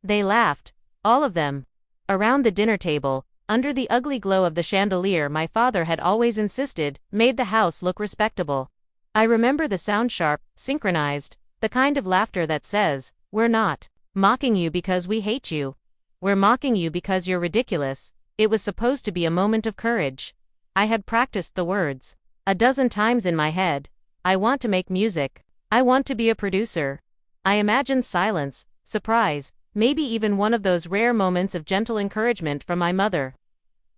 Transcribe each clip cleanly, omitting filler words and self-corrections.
They laughed. All of them. Around the dinner table, under the ugly glow of the chandelier my father had always insisted made the house look respectable. I remember the sound sharp, synchronized, the kind of laughter that says, "We're not mocking you because we hate you. We're mocking you because you're ridiculous." It was supposed to be a moment of courage. I had practiced the words a dozen times in my head. I want to make music. I want to be a producer. I imagined silence, surprise, maybe even one of those rare moments of gentle encouragement from my mother.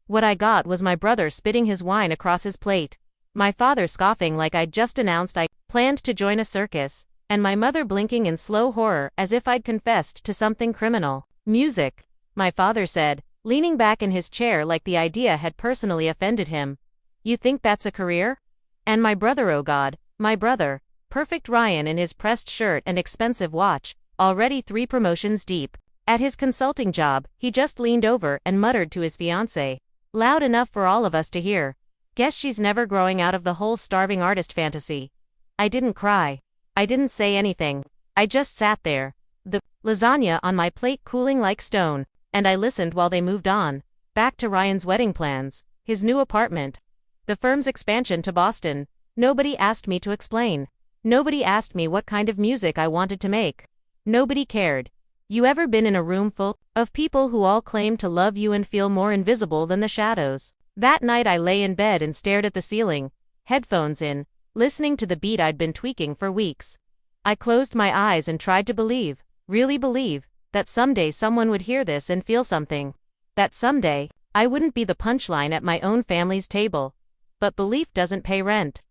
What I got was my brother spitting his wine across his plate, my father scoffing like I'd just announced I planned to join a circus, and my mother blinking in slow horror as if I'd confessed to something criminal. "Music," my father said, leaning back in his chair like the idea had personally offended him. "You think that's a career?" And my brother, oh God, my brother, perfect Ryan in his pressed shirt and expensive watch, already 3 promotions deep. At his consulting job, he just leaned over and muttered to his fiancée, loud enough for all of us to hear, "Guess she's never growing out of the whole starving artist fantasy." I didn't cry. I didn't say anything. I just sat there, the lasagna on my plate cooling like stone, and I listened while they moved on, back to Ryan's wedding plans, his new apartment, the firm's expansion to Boston. Nobody asked me to explain. Nobody asked me what kind of music I wanted to make. Nobody cared. You ever been in a room full of people who all claim to love you and feel more invisible than the shadows? That night I lay in bed and stared at the ceiling, headphones in, listening to the beat I'd been tweaking for weeks. I closed my eyes and tried to believe, really believe, that someday someone would hear this and feel something. That someday, I wouldn't be the punchline at my own family's table. But belief doesn't pay rent.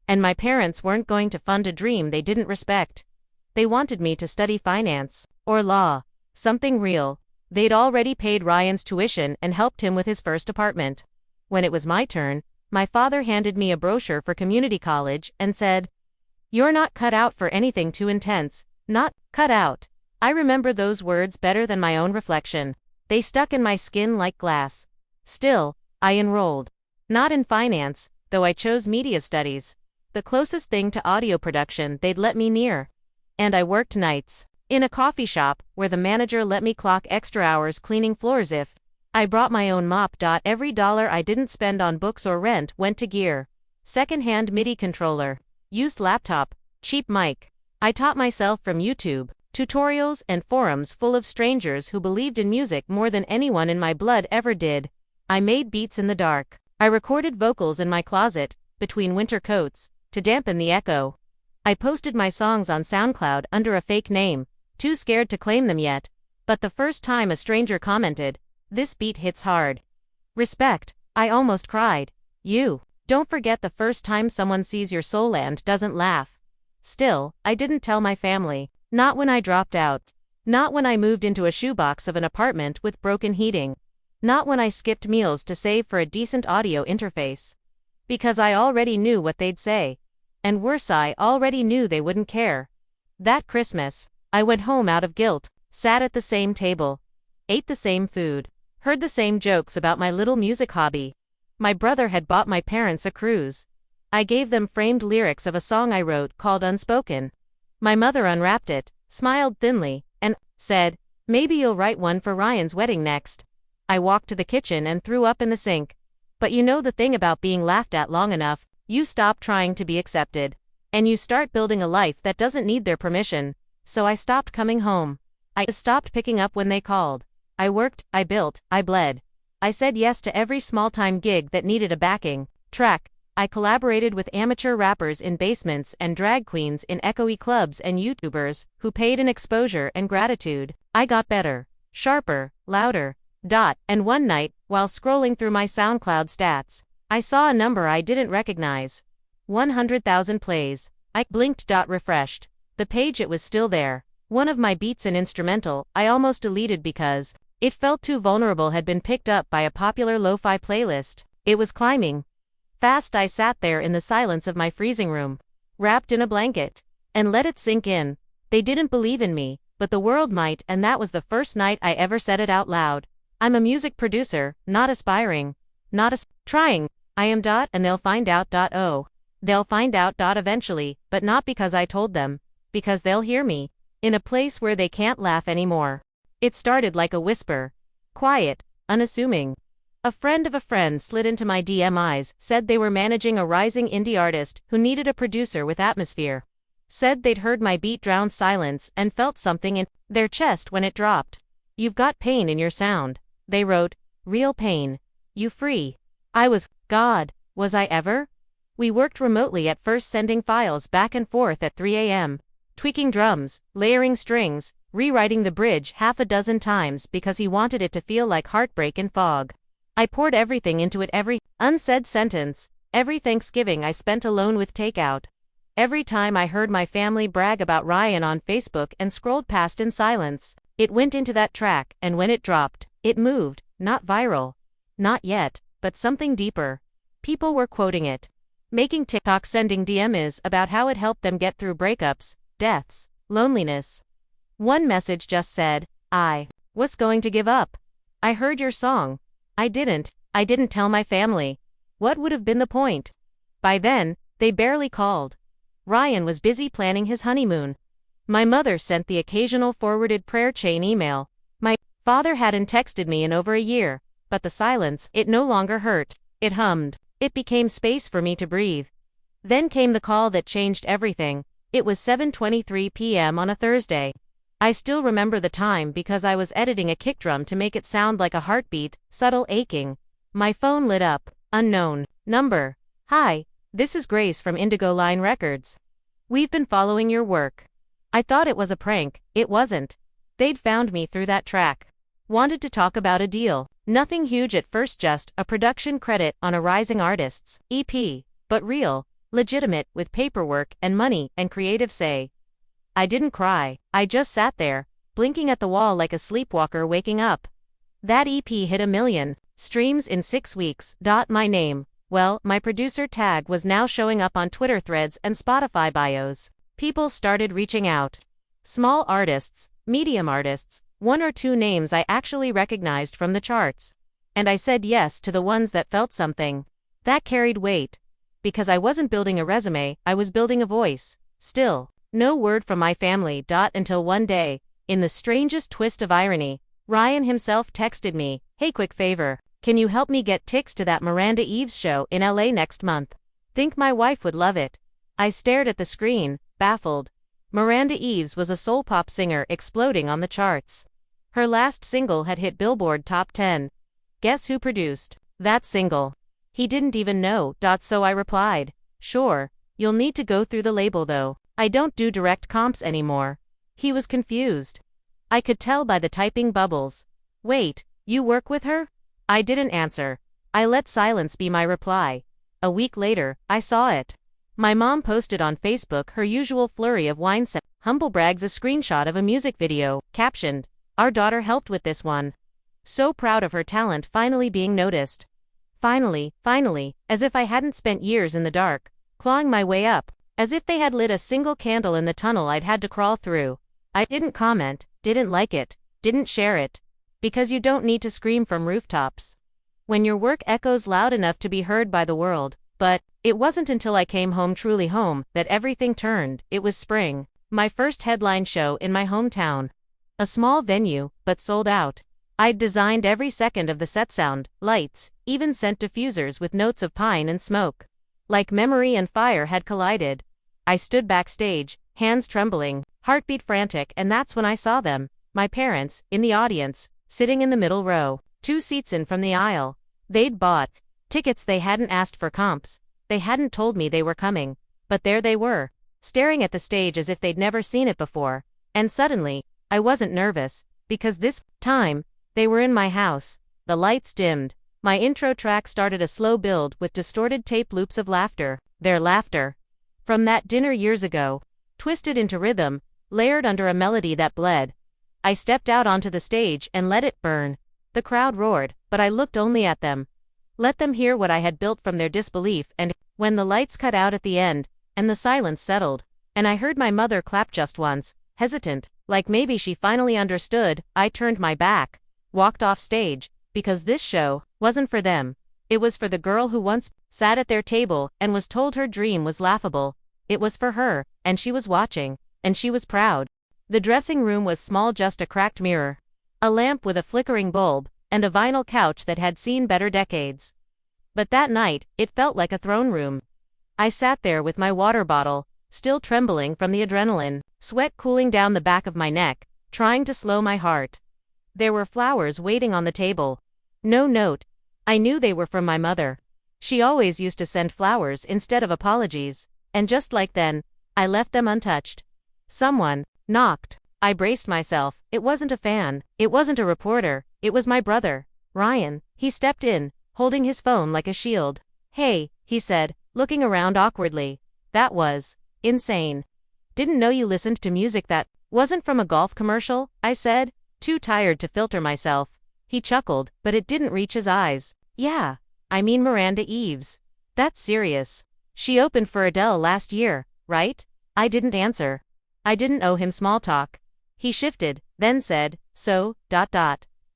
And my parents weren't going to fund a dream they didn't respect. They wanted me to study finance, or law, something real. They'd already paid Ryan's tuition and helped him with his first apartment. When it was my turn, my father handed me a brochure for community college and said, "You're not cut out for anything too intense." Not cut out. I remember those words better than my own reflection. They stuck in my skin like glass. Still, I enrolled. Not in finance, though I chose media studies, the closest thing to audio production they'd let me near. And I worked nights, in a coffee shop, where the manager let me clock extra hours cleaning floors if I brought my own mop. Every dollar I didn't spend on books or rent went to gear. Second-hand MIDI controller, used laptop, cheap mic. I taught myself from YouTube, tutorials and forums full of strangers who believed in music more than anyone in my blood ever did. I made beats in the dark. I recorded vocals in my closet, between winter coats, to dampen the echo. I posted my songs on SoundCloud under a fake name, too scared to claim them yet. But the first time a stranger commented, "This beat hits hard." Respect, I almost cried. Don't forget the first time someone sees your soul and doesn't laugh. Still, I didn't tell my family. Not when I dropped out. Not when I moved into a shoebox of an apartment with broken heating. Not when I skipped meals to save for a decent audio interface. Because I already knew what they'd say. And worse, I already knew they wouldn't care. That Christmas, I went home out of guilt, sat at the same table, ate the same food, heard the same jokes about my little music hobby. My brother had bought my parents a cruise. I gave them framed lyrics of a song I wrote called Unspoken. My mother unwrapped it, smiled thinly, and said, "Maybe you'll write one for Ryan's wedding next." I walked to the kitchen and threw up in the sink. But you know the thing about being laughed at long enough, you stop trying to be accepted. And you start building a life that doesn't need their permission. So I stopped coming home. I stopped picking up when they called. I worked, I built, I bled. I said yes to every small-time gig that needed a backing track. I collaborated with amateur rappers in basements and drag queens in echoey clubs and YouTubers who paid in exposure and gratitude. I got better, sharper, louder. And one night, while scrolling through my SoundCloud stats, I saw a number I didn't recognize. 100,000 plays. I blinked. Refreshed the page. It was still there. One of my beats, an instrumental, I almost deleted because it felt too vulnerable, had been picked up by a popular lo-fi playlist. It was climbing fast. I sat there in the silence of my freezing room, wrapped in a blanket, and let it sink in. They didn't believe in me, but the world might, and that was the first night I ever said it out loud. I'm a music producer, not aspiring, not trying. I am. And they'll find out. Oh. They'll find out. Eventually, but not because I told them, because they'll hear me, in a place where they can't laugh anymore. It started like a whisper. Quiet, unassuming. A friend of a friend slid into my DMs, said they were managing a rising indie artist who needed a producer with atmosphere. Said they'd heard my beat drown silence and felt something in their chest when it dropped. You've got pain in your sound. They wrote, real pain. You free. I was, God, was I ever? We worked remotely at first, sending files back and forth at 3 a.m. Tweaking drums, layering strings, rewriting the bridge half a dozen times because he wanted it to feel like heartbreak and fog. I poured everything into it, every unsaid sentence, every Thanksgiving I spent alone with takeout. Every time I heard my family brag about Ryan on Facebook and scrolled past in silence. It went into that track, and when it dropped, it moved, not viral. Not yet, but something deeper. People were quoting it. Making TikToks, sending DMs about how it helped them get through breakups, deaths, loneliness. One message just said, I was going to give up. I heard your song. I didn't tell my family. What would have been the point? By then, they barely called. Ryan was busy planning his honeymoon. My mother sent the occasional forwarded prayer chain email. My father hadn't texted me in over a year, but the silence, it no longer hurt. It hummed. It became space for me to breathe. Then came the call that changed everything. It was 7:23 p.m. on a Thursday. I still remember the time because I was editing a kick drum to make it sound like a heartbeat, subtle aching. My phone lit up. Unknown number. Hi, this is Grace from Indigo Line Records. We've been following your work. I thought it was a prank. It wasn't. They'd found me through that track. Wanted to talk about a deal. Nothing huge at first, just a production credit on a rising artist's EP, but real, legitimate, with paperwork and money and creative say. I didn't cry. I just sat there, blinking at the wall like a sleepwalker waking up. That EP hit 1 million streams in 6 weeks. My name, well, my producer tag was now showing up on Twitter threads and Spotify bios. People started reaching out. Small artists, medium artists, 1 or 2 names I actually recognized from the charts. And I said yes to the ones that felt something. That carried weight. Because I wasn't building a resume, I was building a voice. Still, no word from my family. Until one day, in the strangest twist of irony, Ryan himself texted me, hey, quick favor, can you help me get tickets to that Miranda Eves show in LA next month? Think my wife would love it. I stared at the screen, baffled. Miranda Eves was a soul pop singer exploding on the charts. Her last single had hit Billboard Top 10. Guess who produced that single? He didn't even know. So I replied, sure, you'll need to go through the label though. I don't do direct comps anymore. He was confused. I could tell by the typing bubbles. Wait, you work with her? I didn't answer. I let silence be my reply. A week later, I saw it. My mom posted on Facebook her usual flurry of wine humble brags, a screenshot of a music video, captioned, our daughter helped with this one. So proud of her talent finally being noticed. Finally, as if I hadn't spent years in the dark, clawing my way up, as if they had lit a single candle in the tunnel I'd had to crawl through. I didn't comment, didn't like it, didn't share it. Because you don't need to scream from rooftops when your work echoes loud enough to be heard by the world. But it wasn't until I came home, truly home, that everything turned. It was spring. My first headline show in my hometown. A small venue, but sold out. I'd designed every second of the set, sound, lights, even sent diffusers with notes of pine and smoke. Like memory and fire had collided. I stood backstage, hands trembling, heartbeat frantic, and that's when I saw them, my parents, in the audience, sitting in the middle row, 2 seats in from the aisle. They'd bought tickets, they hadn't asked for comps, they hadn't told me they were coming, but there they were, staring at the stage as if they'd never seen it before. And suddenly, I wasn't nervous, because this time, they were in my house. The lights dimmed. My intro track started a slow build with distorted tape loops of laughter, their laughter. From that dinner years ago, twisted into rhythm, layered under a melody that bled. I stepped out onto the stage and let it burn. The crowd roared, but I looked only at them. Let them hear what I had built from their disbelief. And when the lights cut out at the end, and the silence settled, and I heard my mother clap just once, hesitant, like maybe she finally understood, I turned my back, walked off stage, because this show wasn't for them. It was for the girl who once sat at their table and was told her dream was laughable. It was for her, and she was watching, and she was proud. The dressing room was small, just a cracked mirror. A lamp with a flickering bulb, and a vinyl couch that had seen better decades. But that night, it felt like a throne room. I sat there with my water bottle, still trembling from the adrenaline, sweat cooling down the back of my neck, trying to slow my heart. There were flowers waiting on the table. No note. I knew they were from my mother. She always used to send flowers instead of apologies, and just like then, I left them untouched. Someone knocked. I braced myself. It wasn't a fan. It wasn't a reporter. It was my brother, Ryan. He stepped in, holding his phone like a shield. "Hey," he said, looking around awkwardly. "That was insane. Didn't know you listened to music that wasn't from a golf commercial," I said, too tired to filter myself. He chuckled, but it didn't reach his eyes. "Yeah, I mean Miranda Eves. That's serious. She opened for Adele last year, right?" I didn't answer. I didn't owe him small talk. He shifted, then said, "So,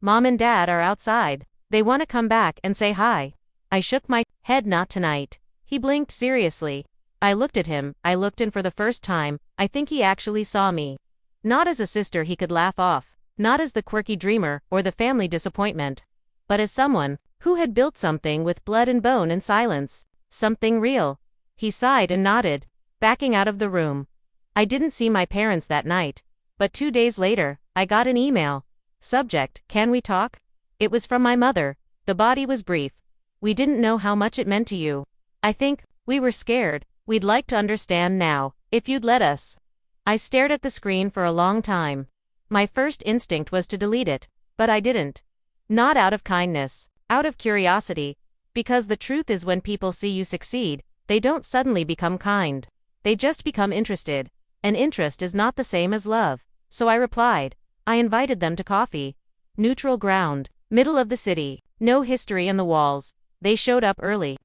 Mom and Dad are outside. They want to come back and say hi." I shook my head. "Not tonight." He blinked seriously. I looked at him. I looked, and for the first time, I think he actually saw me. Not as a sister he could laugh off, not as the quirky dreamer or the family disappointment, but as someone who had built something with blood and bone and silence, something real. He sighed and nodded, backing out of the room. I didn't see my parents that night, but 2 days later, I got an email. Subject: "Can we talk?" It was from my mother. The body was brief. "We didn't know how much it meant to you. I think we were scared. We'd like to understand now, if you'd let us." I stared at the screen for a long time. My first instinct was to delete it, but I didn't. Not out of kindness, out of curiosity, because the truth is when people see you succeed, they don't suddenly become kind. They just become interested, and interest is not the same as love. So I replied. I invited them to coffee. Neutral ground, middle of the city, no history in the walls. They showed up early.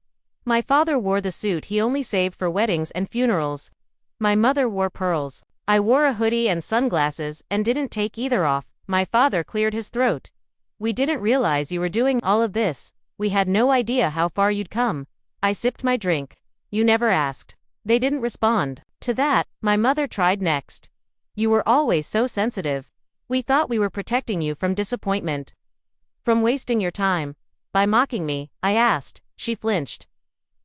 My father wore the suit he only saved for weddings and funerals. My mother wore pearls. I wore a hoodie and sunglasses and didn't take either off. My father cleared his throat. "We didn't realize you were doing all of this. We had no idea how far you'd come." I sipped my drink. "You never asked." They didn't respond. To that, my mother tried next. "You were always so sensitive. We thought we were protecting you from disappointment. From wasting your time." "By mocking me?" I asked. She flinched.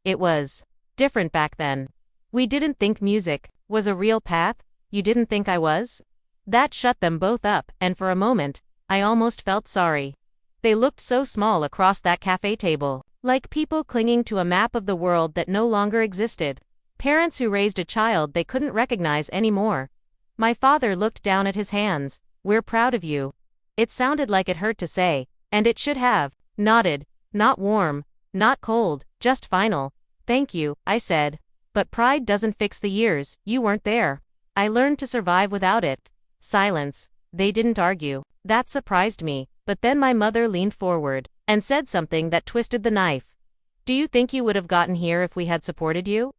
"It was different back then. We didn't think music was a real path." "You didn't think I was?" That shut them both up, and for a moment, I almost felt sorry. They looked so small across that cafe table, like people clinging to a map of the world that no longer existed. Parents who raised a child they couldn't recognize anymore. My father looked down at his hands. "We're proud of you." It sounded like it hurt to say, and it should have. Nodded. Not warm, not cold, just final. "Thank you," I said. "But pride doesn't fix the years you weren't there. I learned to survive without it." Silence. They didn't argue. That surprised me, but then my mother leaned forward and said something that twisted the knife. "Do you think you would have gotten here if we had supported you?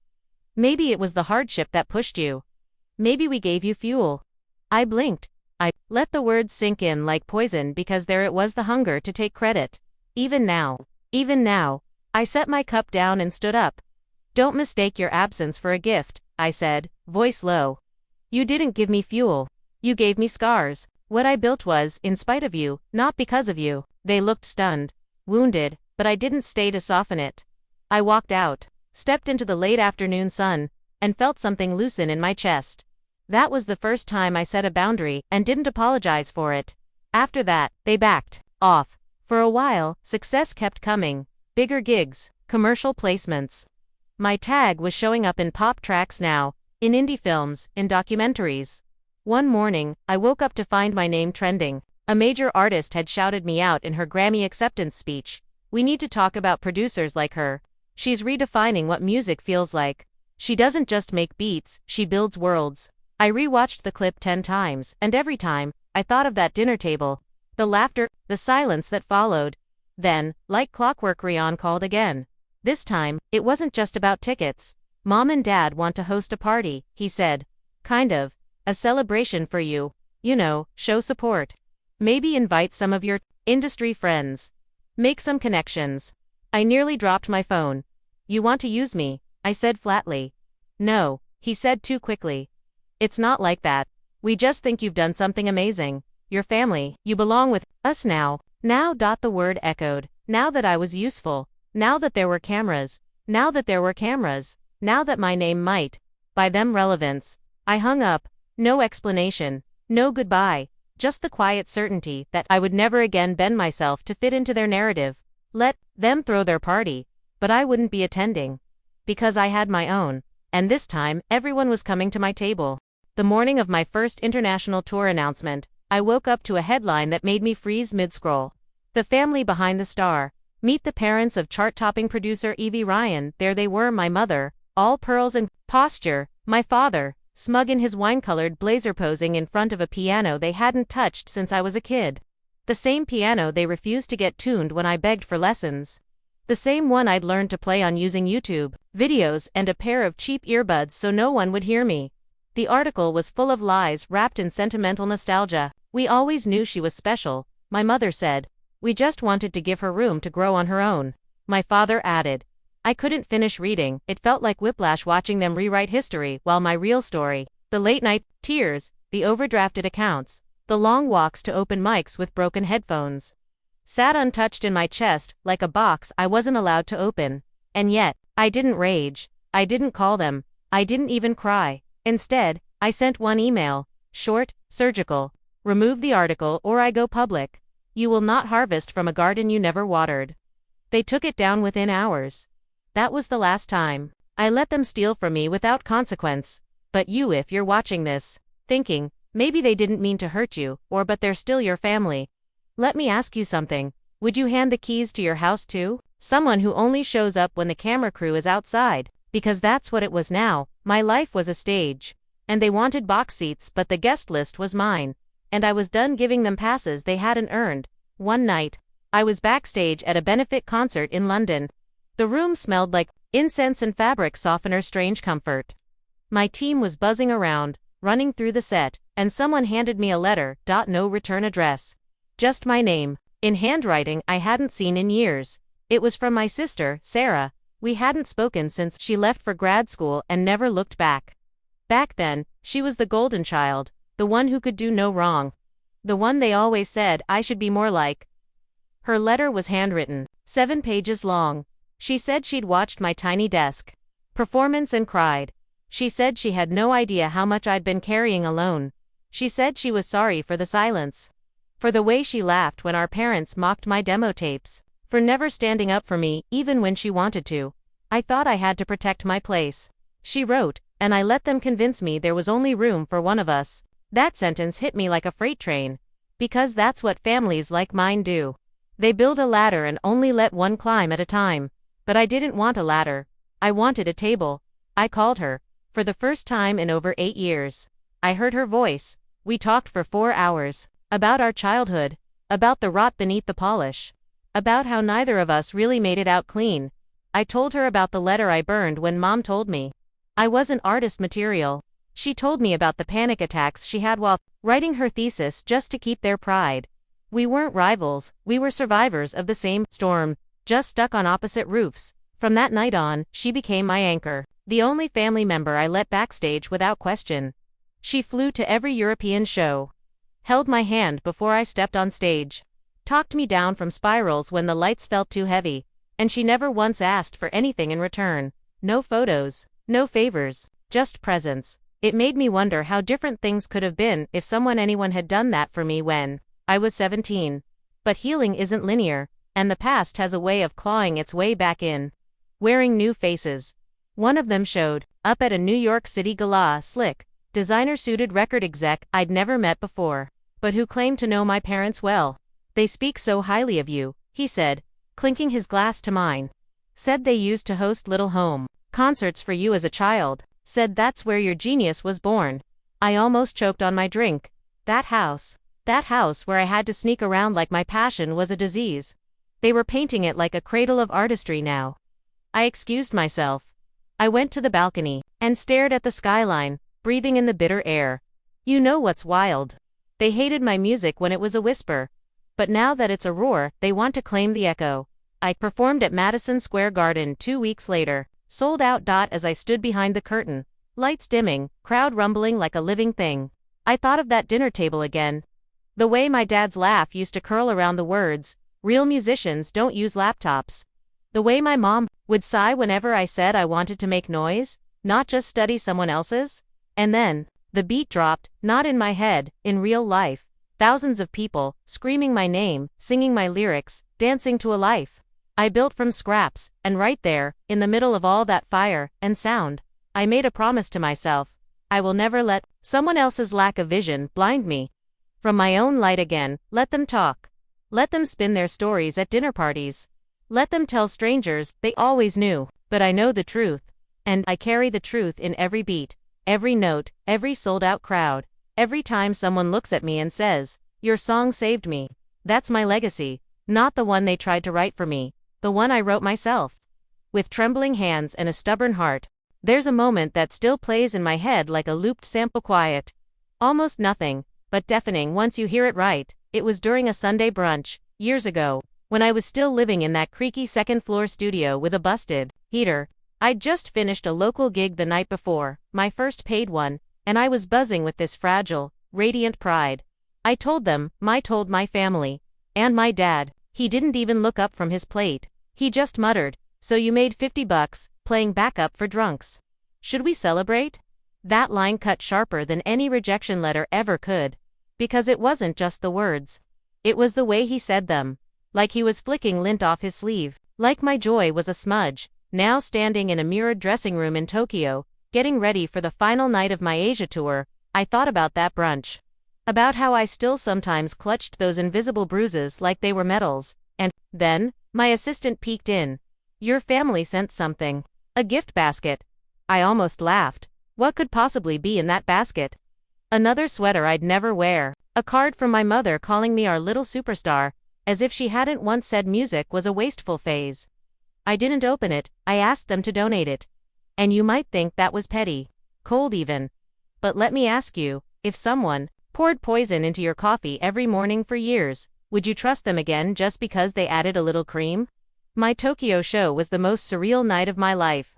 Maybe it was the hardship that pushed you. Maybe we gave you fuel." I blinked. I let the words sink in like poison because there it was, the hunger to take credit. Even now, I set my cup down and stood up. "Don't mistake your absence for a gift," I said, voice low. "You didn't give me fuel. You gave me scars. What I built was in spite of you, not because of you." They looked stunned, wounded, but I didn't stay to soften it. I walked out, stepped into the late afternoon sun, and felt something loosen in my chest. That was the first time I set a boundary and didn't apologize for it. After that, they backed off. For a while, success kept coming. Bigger gigs, commercial placements. My tag was showing up in pop tracks now, in indie films, in documentaries. One morning, I woke up to find my name trending. A major artist had shouted me out in her Grammy acceptance speech. "We need to talk about producers like her. She's redefining what music feels like. She doesn't just make beats, she builds worlds." I rewatched the clip 10 times, and every time, I thought of that dinner table. The laughter, the silence that followed. Then, like clockwork, Rian called again. This time, it wasn't just about tickets. "Mom and Dad want to host a party," he said. "Kind of. A celebration for you. You know, show support. Maybe invite some of your industry friends. Make some connections." I nearly dropped my phone. "You want to use me?" I said flatly. "No," he said too quickly. "It's not like that. We just think you've done something amazing. Your family, you belong with Us now. Now. The word echoed. Now that I was useful. Now that there were cameras. Now that there were cameras. Now that my name might, by them, relevance. I hung up. No explanation. No goodbye. Just the quiet certainty that I would never again bend myself to fit into their narrative. Let them throw their party, but I wouldn't be attending. Because I had my own. And this time, everyone was coming to my table. The morning of my first international tour announcement, I woke up to a headline that made me freeze mid-scroll. The family behind the star. Meet the parents of chart-topping producer Evie Ryan. There they were, my mother, all pearls and posture, my father, smug in his wine-colored blazer posing in front of a piano they hadn't touched since I was a kid. The same piano they refused to get tuned when I begged for lessons. The same one I'd learned to play on using YouTube videos and a pair of cheap earbuds so no one would hear me. The article was full of lies wrapped in sentimental nostalgia. We always knew she was special, my mother said. We just wanted to give her room to grow on her own. My father added. I couldn't finish reading. It felt like whiplash watching them rewrite history while my real story, the late-night tears, the overdrafted accounts, the long walks to open mics with broken headphones, sat untouched in my chest like a box I wasn't allowed to open. And yet, I didn't rage. I didn't call them. I didn't even cry. Instead, I sent one email. Short, surgical. Remove the article or I go public. You will not harvest from a garden you never watered. They took it down within hours. That was the last time. I let them steal from me without consequence. But you, if you're watching this, thinking, maybe they didn't mean to hurt you, or but they're still your family. Let me ask you something. Would you hand the keys to your house to someone who only shows up when the camera crew is outside? Because that's what it was now. My life was a stage. And they wanted box seats, but the guest list was mine. And I was done giving them passes they hadn't earned. One night, I was backstage at a benefit concert in London. The room smelled like incense and fabric softener, strange comfort. My team was buzzing around, running through the set, and someone handed me a letter. No return address. Just my name, in handwriting I hadn't seen in years. It was from my sister, Sarah. We hadn't spoken since she left for grad school and never looked back. Back then, she was the golden child, the one who could do no wrong. The one they always said I should be more like. Her letter was handwritten, 7 pages long. She said she'd watched my tiny desk performance and cried. She said she had no idea how much I'd been carrying alone. She said she was sorry for the silence. For the way she laughed when our parents mocked my demo tapes. For never standing up for me, even when she wanted to. I thought I had to protect my place. She wrote, and I let them convince me there was only room for one of us. That sentence hit me like a freight train. Because that's what families like mine do. They build a ladder and only let one climb at a time. But I didn't want a ladder. I wanted a table. I called her. For the first time in over 8 years. I heard her voice. We talked for 4 hours. About our childhood. About the rot beneath the polish. About how neither of us really made it out clean. I told her about the letter I burned when Mom told me I wasn't artist material. She told me about the panic attacks she had while writing her thesis just to keep their pride. We weren't rivals, we were survivors of the same storm, just stuck on opposite roofs. From that night on, she became my anchor, the only family member I let backstage without question. She flew to every European show, held my hand before I stepped on stage, talked me down from spirals when the lights felt too heavy, and she never once asked for anything in return. No photos, no favors, just presence. It made me wonder how different things could have been if anyone had done that for me when I was 17. But healing isn't linear, and the past has a way of clawing its way back in. Wearing new faces. One of them showed up at a New York City gala, slick, designer-suited record exec I'd never met before, but who claimed to know my parents well. They speak so highly of you, he said, clinking his glass to mine. Said they used to host little home concerts for you as a child. Said that's where your genius was born. I almost choked on my drink. That house where I had to sneak around like my passion was a disease. They were painting it like a cradle of artistry now. I excused myself. I went to the balcony and stared at the skyline, breathing in the bitter air. You know what's wild? They hated my music when it was a whisper. But now that it's a roar, they want to claim the echo. I performed at Madison Square Garden 2 weeks later. Sold out. As I stood behind the curtain, lights dimming, crowd rumbling like a living thing. I thought of that dinner table again. The way my dad's laugh used to curl around the words, "Real musicians don't use laptops." The way my mom would sigh whenever I said I wanted to make noise, not just study someone else's. And then, the beat dropped, not in my head, in real life. Thousands of people, screaming my name, singing my lyrics, dancing to a life I built from scraps, and right there, in the middle of all that fire and sound, I made a promise to myself. I will never let someone else's lack of vision blind me from my own light again. Let them talk. Let them spin their stories at dinner parties. Let them tell strangers they always knew, but I know the truth. And I carry the truth in every beat, every note, every sold-out crowd, every time someone looks at me and says, "Your song saved me." That's my legacy, not the one they tried to write for me, the one I wrote myself. With trembling hands and a stubborn heart, there's a moment that still plays in my head like a looped sample, quiet. Almost nothing, but deafening once you hear it right. It was during a Sunday brunch, years ago, when I was still living in that creaky second-floor studio with a busted heater. I'd just finished a local gig the night before, my first paid one, and I was buzzing with this fragile, radiant pride. I told my family, and my dad. He didn't even look up from his plate. He just muttered, "So you made $50, playing backup for drunks. Should we celebrate?" That line cut sharper than any rejection letter ever could. Because it wasn't just the words. It was the way he said them. Like he was flicking lint off his sleeve. Like my joy was a smudge, now standing in a mirrored dressing room in Tokyo, getting ready for the final night of my Asia tour. I thought about that brunch. About how I still sometimes clutched those invisible bruises like they were medals. And then, my assistant peeked in. "Your family sent something. A gift basket." I almost laughed. What could possibly be in that basket? Another sweater I'd never wear. A card from my mother calling me our little superstar, as if she hadn't once said music was a wasteful phase. I didn't open it. I asked them to donate it. And you might think that was petty. Cold even. But let me ask you, if someone poured poison into your coffee every morning for years, would you trust them again just because they added a little cream? My Tokyo show was the most surreal night of my life.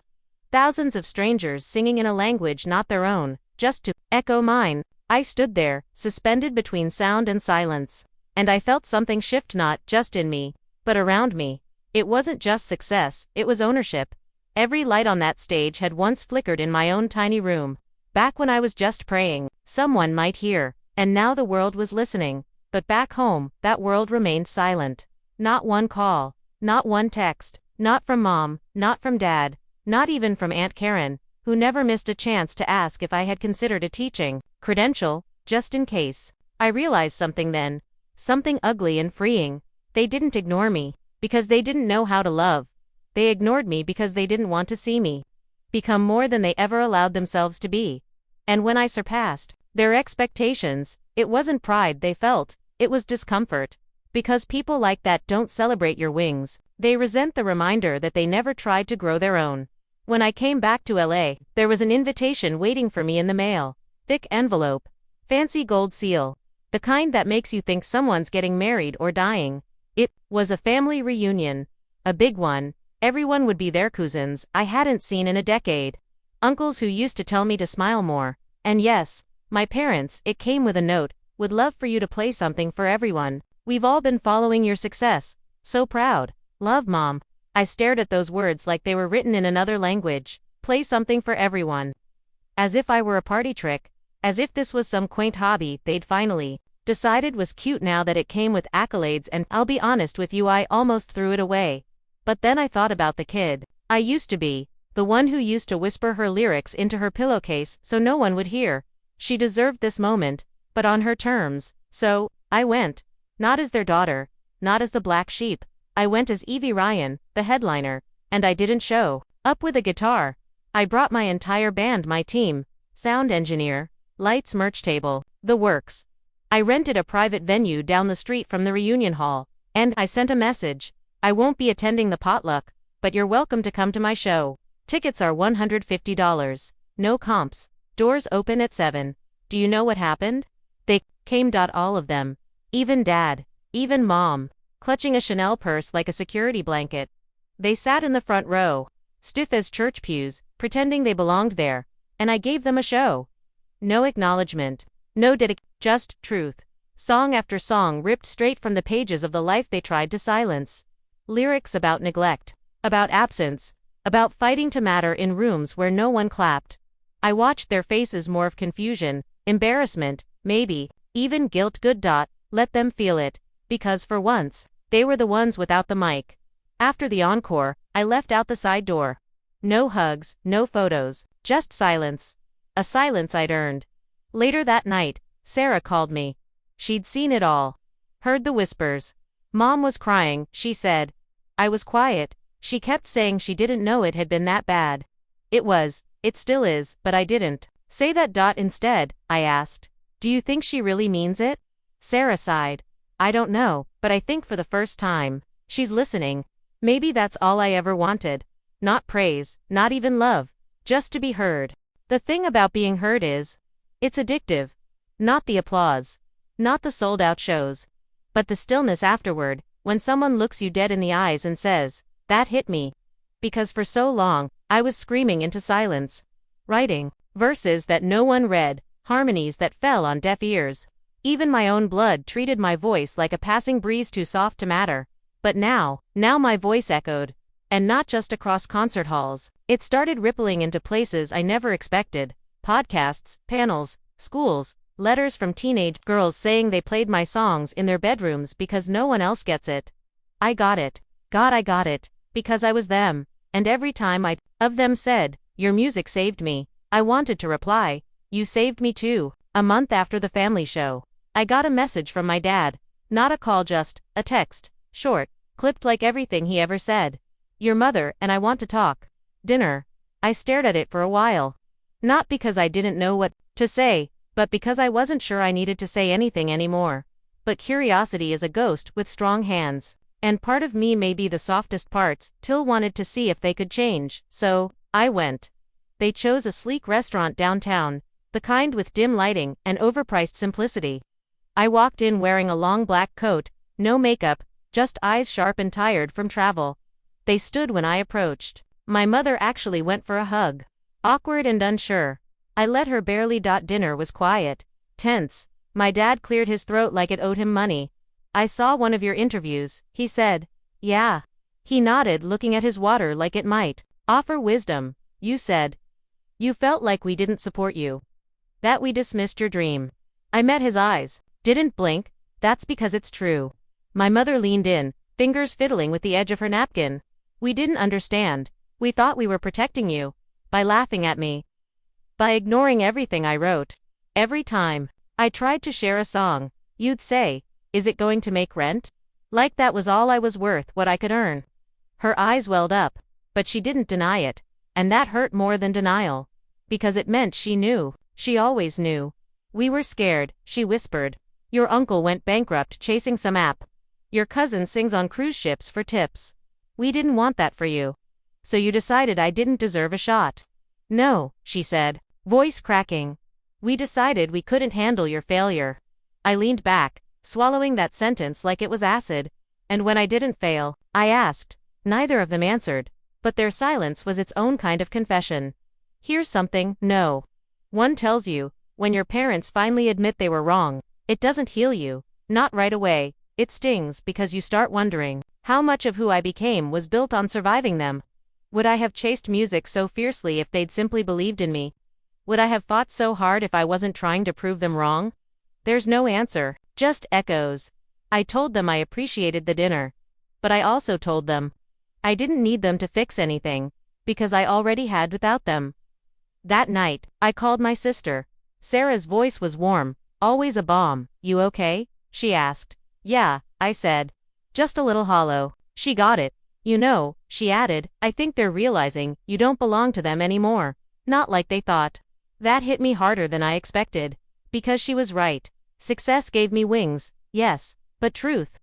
Thousands of strangers singing in a language not their own, just to echo mine. I stood there, suspended between sound and silence. And I felt something shift, not just in me, but around me. It wasn't just success, it was ownership. Every light on that stage had once flickered in my own tiny room. Back when I was just praying, someone might hear, and now the world was listening. But back home, that world remained silent. Not one call, not one text, not from mom, not from dad, not even from Aunt Karen, who never missed a chance to ask if I had considered a teaching credential, just in case. I realized something then. Something ugly and freeing. They didn't ignore me, because they didn't know how to love. They ignored me because they didn't want to see me become more than they ever allowed themselves to be. And when I surpassed their expectations, it wasn't pride they felt, it was discomfort. Because people like that don't celebrate your wings. They resent the reminder that they never tried to grow their own. When I came back to LA, there was an invitation waiting for me in the mail. Thick envelope. Fancy gold seal. The kind that makes you think someone's getting married or dying. It was a family reunion. A big one. Everyone would be there, cousins I hadn't seen in a decade. Uncles who used to tell me to smile more. And yes, my parents. It came with a note. "Would love for you to play something for everyone. We've all been following your success. So proud. Love, Mom." I stared at those words like they were written in another language. Play something for everyone. As if I were a party trick. As if this was some quaint hobby they'd finally decided was cute now that it came with accolades, and I'll be honest with you, I almost threw it away. But then I thought about the kid I used to be, the one who used to whisper her lyrics into her pillowcase so no one would hear. She deserved this moment, but on her terms. So, I went. Not as their daughter, not as the black sheep. I went as Evie Ryan, the headliner, and I didn't show up with a guitar. I brought my entire band, my team, sound engineer, lights, merch table, the works. I rented a private venue down the street from the reunion hall, and I sent a message. "I won't be attending the potluck, but you're welcome to come to my show. Tickets are $150. No comps. Doors open at 7. Do you know what happened? They came. All of them. Even Dad. Even Mom. Clutching a Chanel purse like a security blanket. They sat in the front row, stiff as church pews, pretending they belonged there, and I gave them a show. No acknowledgement. No dedication. Just truth. Song after song ripped straight from the pages of the life they tried to silence. Lyrics about neglect, about absence, about fighting to matter in rooms where no one clapped. I watched their faces morph confusion, embarrassment, maybe, even guilt. Good. Let them feel it, because for once, they were the ones without the mic. After the encore, I left out the side door. No hugs, no photos, just silence. A silence I'd earned. Later that night, Sarah called me. She'd seen it all. Heard the whispers. Mom was crying, she said. I was quiet. She kept saying she didn't know it had been that bad. It was, it still is, but I didn't say that. Instead, I asked, do you think she really means it? Sarah sighed. I don't know, but I think for the first time, she's listening. Maybe that's all I ever wanted. Not praise, not even love, just to be heard. The thing about being heard is, it's addictive. Not the applause. Not the sold-out shows. But the stillness afterward, when someone looks you dead in the eyes and says, that hit me. Because for so long, I was screaming into silence. Writing verses that no one read, harmonies that fell on deaf ears. Even my own blood treated my voice like a passing breeze too soft to matter. But now my voice echoed. And not just across concert halls. It started rippling into places I never expected. Podcasts, panels, schools, letters from teenage girls saying they played my songs in their bedrooms because no one else gets it. I got it. God, I got it. Because I was them. And every time of them said, your music saved me, I wanted to reply, you saved me too. A month after the family show, I got a message from my dad. Not a call, just a text. Short, clipped like everything he ever said. Your mother and I want to talk. Dinner. I stared at it for a while. Not because I didn't know what to say, but because I wasn't sure I needed to say anything anymore. But curiosity is a ghost with strong hands. And part of me, maybe the softest parts, Till wanted to see if they could change, so I went. They chose a sleek restaurant downtown, the kind with dim lighting and overpriced simplicity. I walked in wearing a long black coat, no makeup, just eyes sharp and tired from travel. They stood when I approached. My mother actually went for a hug. Awkward and unsure. I let her barely. Dinner was quiet. Tense. My dad cleared his throat like it owed him money. I saw one of your interviews, he said. Yeah. He nodded, looking at his water like it might offer wisdom. You said. You felt like we didn't support you. That we dismissed your dream. I met his eyes. Didn't blink. That's because it's true. My mother leaned in, fingers fiddling with the edge of her napkin. We didn't understand. We thought we were protecting you. By laughing at me. By ignoring everything I wrote. Every time I tried to share a song, you'd say, is it going to make rent? Like that was all I was worth, what I could earn. Her eyes welled up, but she didn't deny it. And that hurt more than denial. Because it meant she knew. She always knew. We were scared, she whispered. Your uncle went bankrupt chasing some app. Your cousin sings on cruise ships for tips. We didn't want that for you. So you decided I didn't deserve a shot. No, she said, voice cracking. We decided we couldn't handle your failure. I leaned back, swallowing that sentence like it was acid. And when I didn't fail, I asked. Neither of them answered. But their silence was its own kind of confession. Here's something, no. One tells you, when your parents finally admit they were wrong, it doesn't heal you. Not right away. It stings because you start wondering. How much of who I became was built on surviving them? Would I have chased music so fiercely if they'd simply believed in me? Would I have fought so hard if I wasn't trying to prove them wrong? There's no answer, just echoes. I told them I appreciated the dinner. But I also told them I didn't need them to fix anything, because I already had without them. That night, I called my sister. Sarah's voice was warm, always a balm. You okay? She asked. Yeah, I said. Just a little hollow. She got it. You know, she added, I think they're realizing you don't belong to them anymore. Not like they thought. That hit me harder than I expected. Because she was right. Success gave me wings, yes, but truth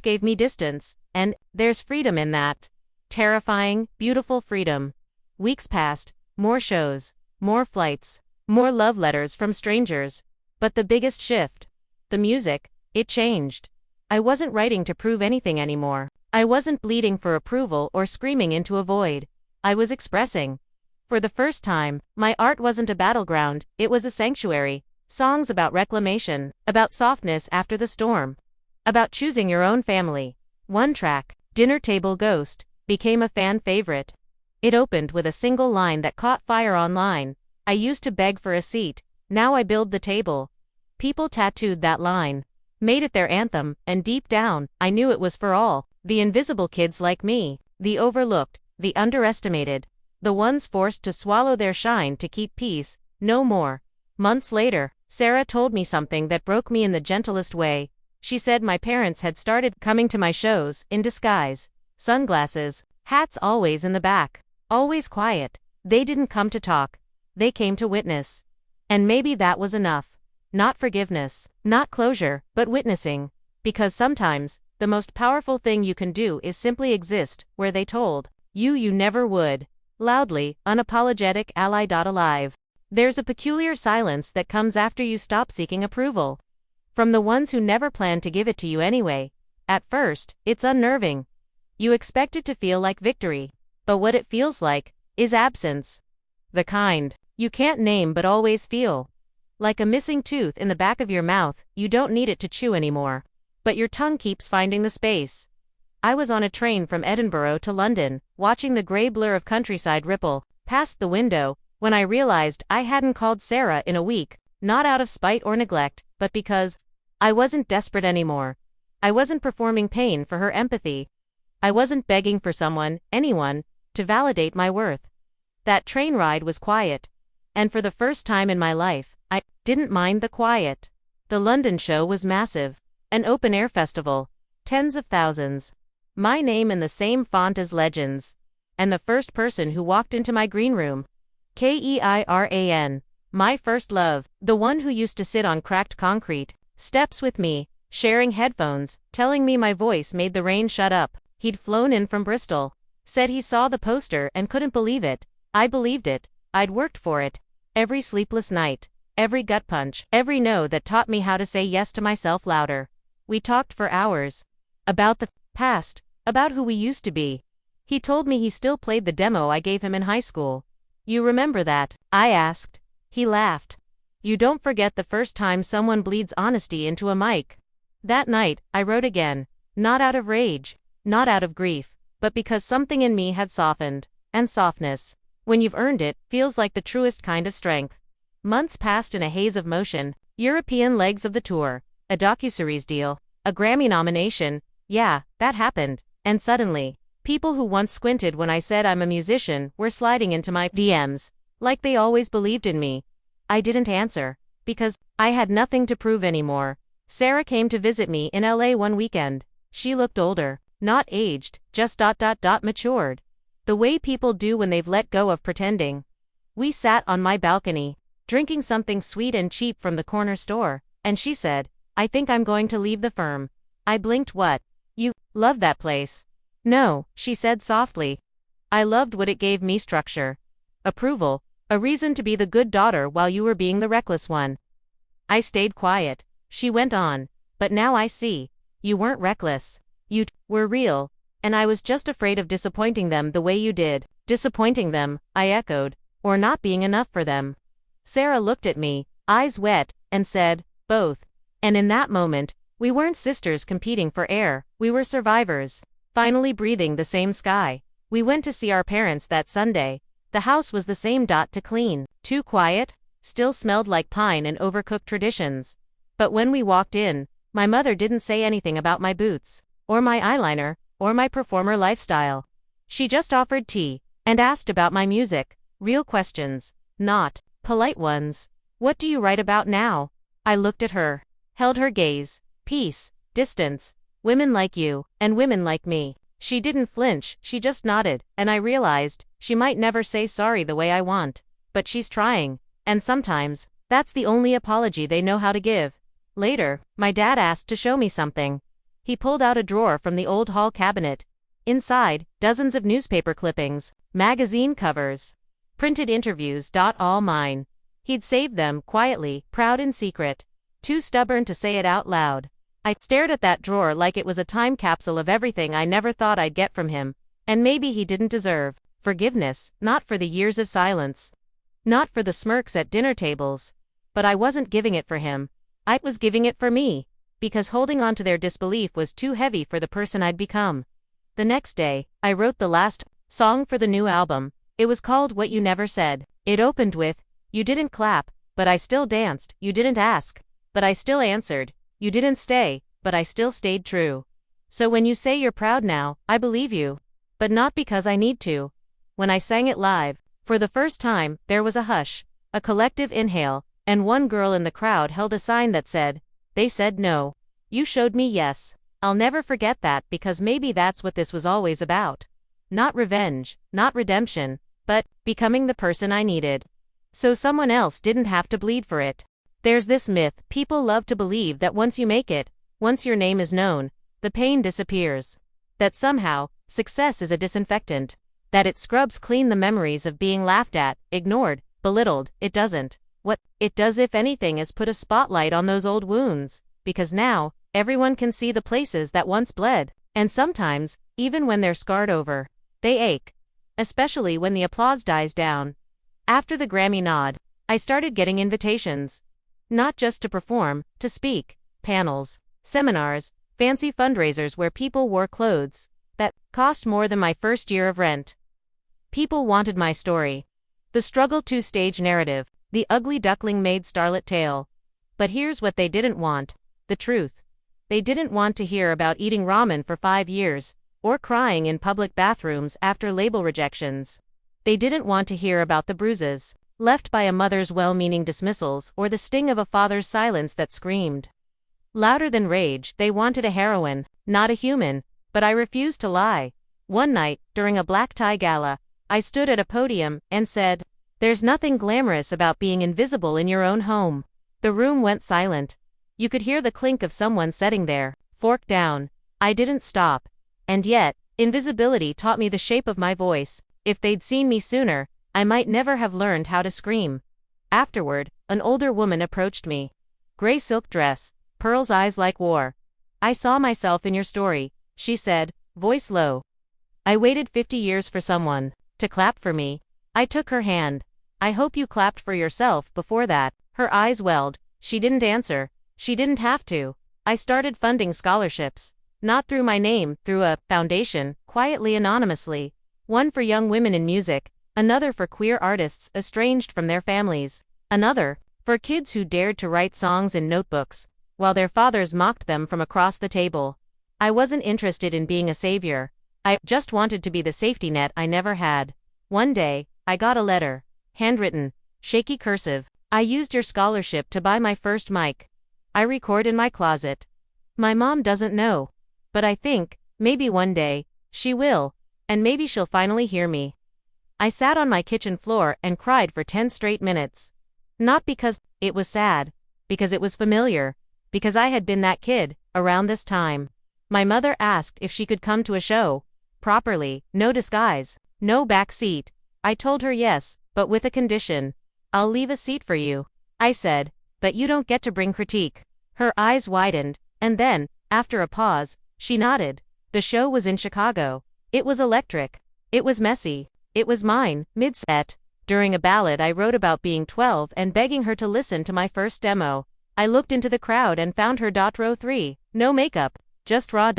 gave me distance, and there's freedom in that. Terrifying, beautiful freedom. Weeks passed, more shows, more flights, more love letters from strangers. But the biggest shift, the music, it changed. I wasn't writing to prove anything anymore. I wasn't bleeding for approval or screaming into a void. I was expressing. For the first time, my art wasn't a battleground, it was a sanctuary. Songs about reclamation, about softness after the storm, about choosing your own family. One track, Dinner Table Ghost, became a fan favorite. It opened with a single line that caught fire online. I used to beg for a seat, now I build the table. People tattooed that line, made it their anthem, and deep down, I knew it was for all. The invisible kids like me, the overlooked, the underestimated, the ones forced to swallow their shine to keep peace, no more. Months later, Sarah told me something that broke me in the gentlest way. She said my parents had started coming to my shows, in disguise. Sunglasses, hats always in the back. Always quiet. They didn't come to talk. They came to witness. And maybe that was enough. Not forgiveness, not closure, but witnessing. Because sometimes, the most powerful thing you can do is simply exist, where they told you never would. Loudly, unapologetic ally. Alive. There's a peculiar silence that comes after you stop seeking approval. From the ones who never planned to give it to you anyway. At first, it's unnerving. You expect it to feel like victory. But what it feels like is absence. The kind you can't name but always feel. Like a missing tooth in the back of your mouth, you don't need it to chew anymore. But your tongue keeps finding the space. I was on a train from Edinburgh to London, watching the grey blur of countryside ripple past the window, when I realized I hadn't called Sarah in a week, not out of spite or neglect, but because I wasn't desperate anymore. I wasn't performing pain for her empathy. I wasn't begging for someone, anyone, to validate my worth. That train ride was quiet. And for the first time in my life, I didn't mind the quiet. The London show was massive. An open-air festival. Tens of thousands. My name in the same font as legends. And the first person who walked into my green room. Keiran. My first love. The one who used to sit on cracked concrete steps with me, sharing headphones, telling me my voice made the rain shut up. He'd flown in from Bristol. Said he saw the poster and couldn't believe it. I believed it. I'd worked for it. Every sleepless night. Every gut punch. Every no that taught me how to say yes to myself louder. We talked for hours. About the past. About who we used to be. He told me he still played the demo I gave him in high school. You remember that? I asked. He laughed. You don't forget the first time someone bleeds honesty into a mic. That night, I wrote again. Not out of rage. Not out of grief. But because something in me had softened. And softness, when you've earned it, feels like the truest kind of strength. Months passed in a haze of motion. European legs of the tour. A docuseries deal. A Grammy nomination. Yeah, that happened. And suddenly, people who once squinted when I said I'm a musician were sliding into my DMs. Like they always believed in me. I didn't answer. Because I had nothing to prove anymore. Sarah came to visit me in LA one weekend. She looked older. Not aged, just matured. The way people do when they've let go of pretending. We sat on my balcony, drinking something sweet and cheap from the corner store, and she said, I think I'm going to leave the firm. I blinked. What? You love that place? No, she said softly. I loved what it gave me: structure. Approval. A reason to be the good daughter while you were being the reckless one. I stayed quiet. She went on. But now I see. You weren't reckless. You were real. And I was just afraid of disappointing them the way you did. Disappointing them, I echoed. Or not being enough for them. Sarah looked at me, eyes wet, and said, both. And in that moment, we weren't sisters competing for air, we were survivors. Finally breathing the same sky. We went to see our parents that Sunday. The house was the same. To clean. Too quiet. Still smelled like pine and overcooked traditions. But when we walked in, my mother didn't say anything about my boots, or my eyeliner, or my performer lifestyle. She just offered tea, and asked about my music. Real questions, not polite ones. What do you write about now? I looked at her, held her gaze. Peace, distance, women like you, and women like me. She didn't flinch, she just nodded, and I realized, she might never say sorry the way I want. But she's trying, and sometimes, that's the only apology they know how to give. Later, my dad asked to show me something. He pulled out a drawer from the old hall cabinet. Inside, dozens of newspaper clippings, magazine covers, printed interviews. All mine. He'd saved them, quietly, proud in secret. Too stubborn to say it out loud. I stared at that drawer like it was a time capsule of everything I never thought I'd get from him. And maybe he didn't deserve forgiveness, not for the years of silence. Not for the smirks at dinner tables. But I wasn't giving it for him. I was giving it for me. Because holding on to their disbelief was too heavy for the person I'd become. The next day, I wrote the last song for the new album. It was called What You Never Said. It opened with, "You didn't clap, but I still danced. You didn't ask, but I still answered. You didn't stay, but I still stayed true. So when you say you're proud now, I believe you. But not because I need to." When I sang it live, for the first time, there was a hush, a collective inhale, and one girl in the crowd held a sign that said, "They said no. You showed me yes." I'll never forget that because maybe that's what this was always about. Not revenge, not redemption, but becoming the person I needed. So someone else didn't have to bleed for it. There's this myth people love to believe that once you make it, once your name is known, the pain disappears. That somehow, success is a disinfectant. That it scrubs clean the memories of being laughed at, ignored, belittled. It doesn't. What it does, if anything, is put a spotlight on those old wounds. Because now, everyone can see the places that once bled. And sometimes, even when they're scarred over, they ache. Especially when the applause dies down. After the Grammy nod, I started getting invitations. Not just to perform, to speak. Panels, seminars, fancy fundraisers where people wore clothes that cost more than my first year of rent. People wanted my story. The struggle to stage narrative, the ugly duckling maid starlet tale. But here's what they didn't want. The truth. They didn't want to hear about eating ramen for 5 years, or crying in public bathrooms after label rejections. They didn't want to hear about the bruises left by a mother's well-meaning dismissals or the sting of a father's silence that screamed louder than rage. They wanted a heroine, not a human, but I refused to lie. One night, during a black tie gala, I stood at a podium and said, "There's nothing glamorous about being invisible in your own home." The room went silent. You could hear the clink of someone sitting there, fork down. I didn't stop. And yet, invisibility taught me the shape of my voice. If they'd seen me sooner, I might never have learned how to scream. Afterward, an older woman approached me. Gray silk dress, pearls, eyes like war. "I saw myself in your story," she said, voice low. "I waited 50 years for someone to clap for me." I took her hand. "I hope you clapped for yourself before that." Her eyes welled. She didn't answer. She didn't have to. I started funding scholarships. Not through my name, through a foundation, quietly, anonymously. One for young women in music, another for queer artists estranged from their families, another for kids who dared to write songs in notebooks, while their fathers mocked them from across the table. I wasn't interested in being a savior. I just wanted to be the safety net I never had. One day, I got a letter. Handwritten, shaky cursive. "I used your scholarship to buy my first mic. I record in my closet. My mom doesn't know. But I think, maybe one day, she will, and maybe she'll finally hear me." I sat on my kitchen floor and cried for 10 straight minutes. Not because it was sad, because it was familiar, because I had been that kid, around this time. My mother asked if she could come to a show. Properly, no disguise, no back seat. I told her yes, but with a condition. "I'll leave a seat for you," I said, "but you don't get to bring critique." Her eyes widened, and then, after a pause, she nodded. The show was in Chicago. It was electric. It was messy. It was mine, mid-set. During a ballad I wrote about being 12 and begging her to listen to my first demo. I looked into the crowd and found her. Row 3. No makeup, just raw.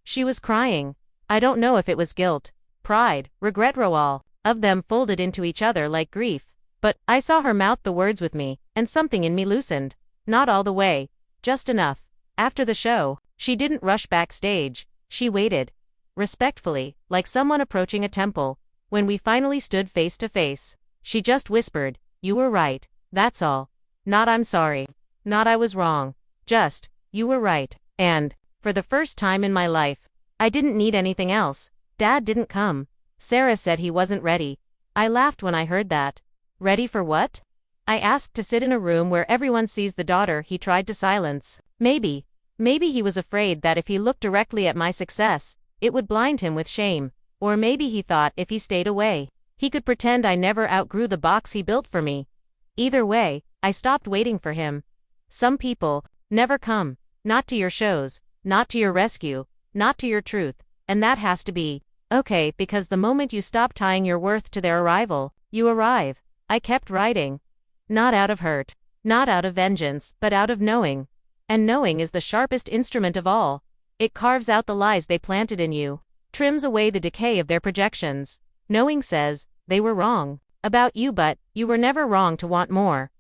She was crying. I don't know if it was guilt, pride, regret, all of them folded into each other like grief. But I saw her mouth the words with me, and something in me loosened. Not all the way, just enough. After the show, she didn't rush backstage. She waited. Respectfully, like someone approaching a temple. When we finally stood face to face, she just whispered, "You were right, that's all." Not "I'm sorry." Not "I was wrong." Just, "You were right." And, for the first time in my life, I didn't need anything else. Dad didn't come. Sarah said he wasn't ready. I laughed when I heard that. Ready for what? I asked to sit in a room where everyone sees the daughter he tried to silence. Maybe he was afraid that if he looked directly at my success, it would blind him with shame. Or maybe he thought if he stayed away, he could pretend I never outgrew the box he built for me. Either way, I stopped waiting for him. Some people never come. Not to your shows, not to your rescue, not to your truth, and that has to be okay, because the moment you stop tying your worth to their arrival, you arrive. I kept writing. Not out of hurt. Not out of vengeance, but out of knowing. And knowing is the sharpest instrument of all. It carves out the lies they planted in you, trims away the decay of their projections. Knowing says, they were wrong about you, but you were never wrong to want more.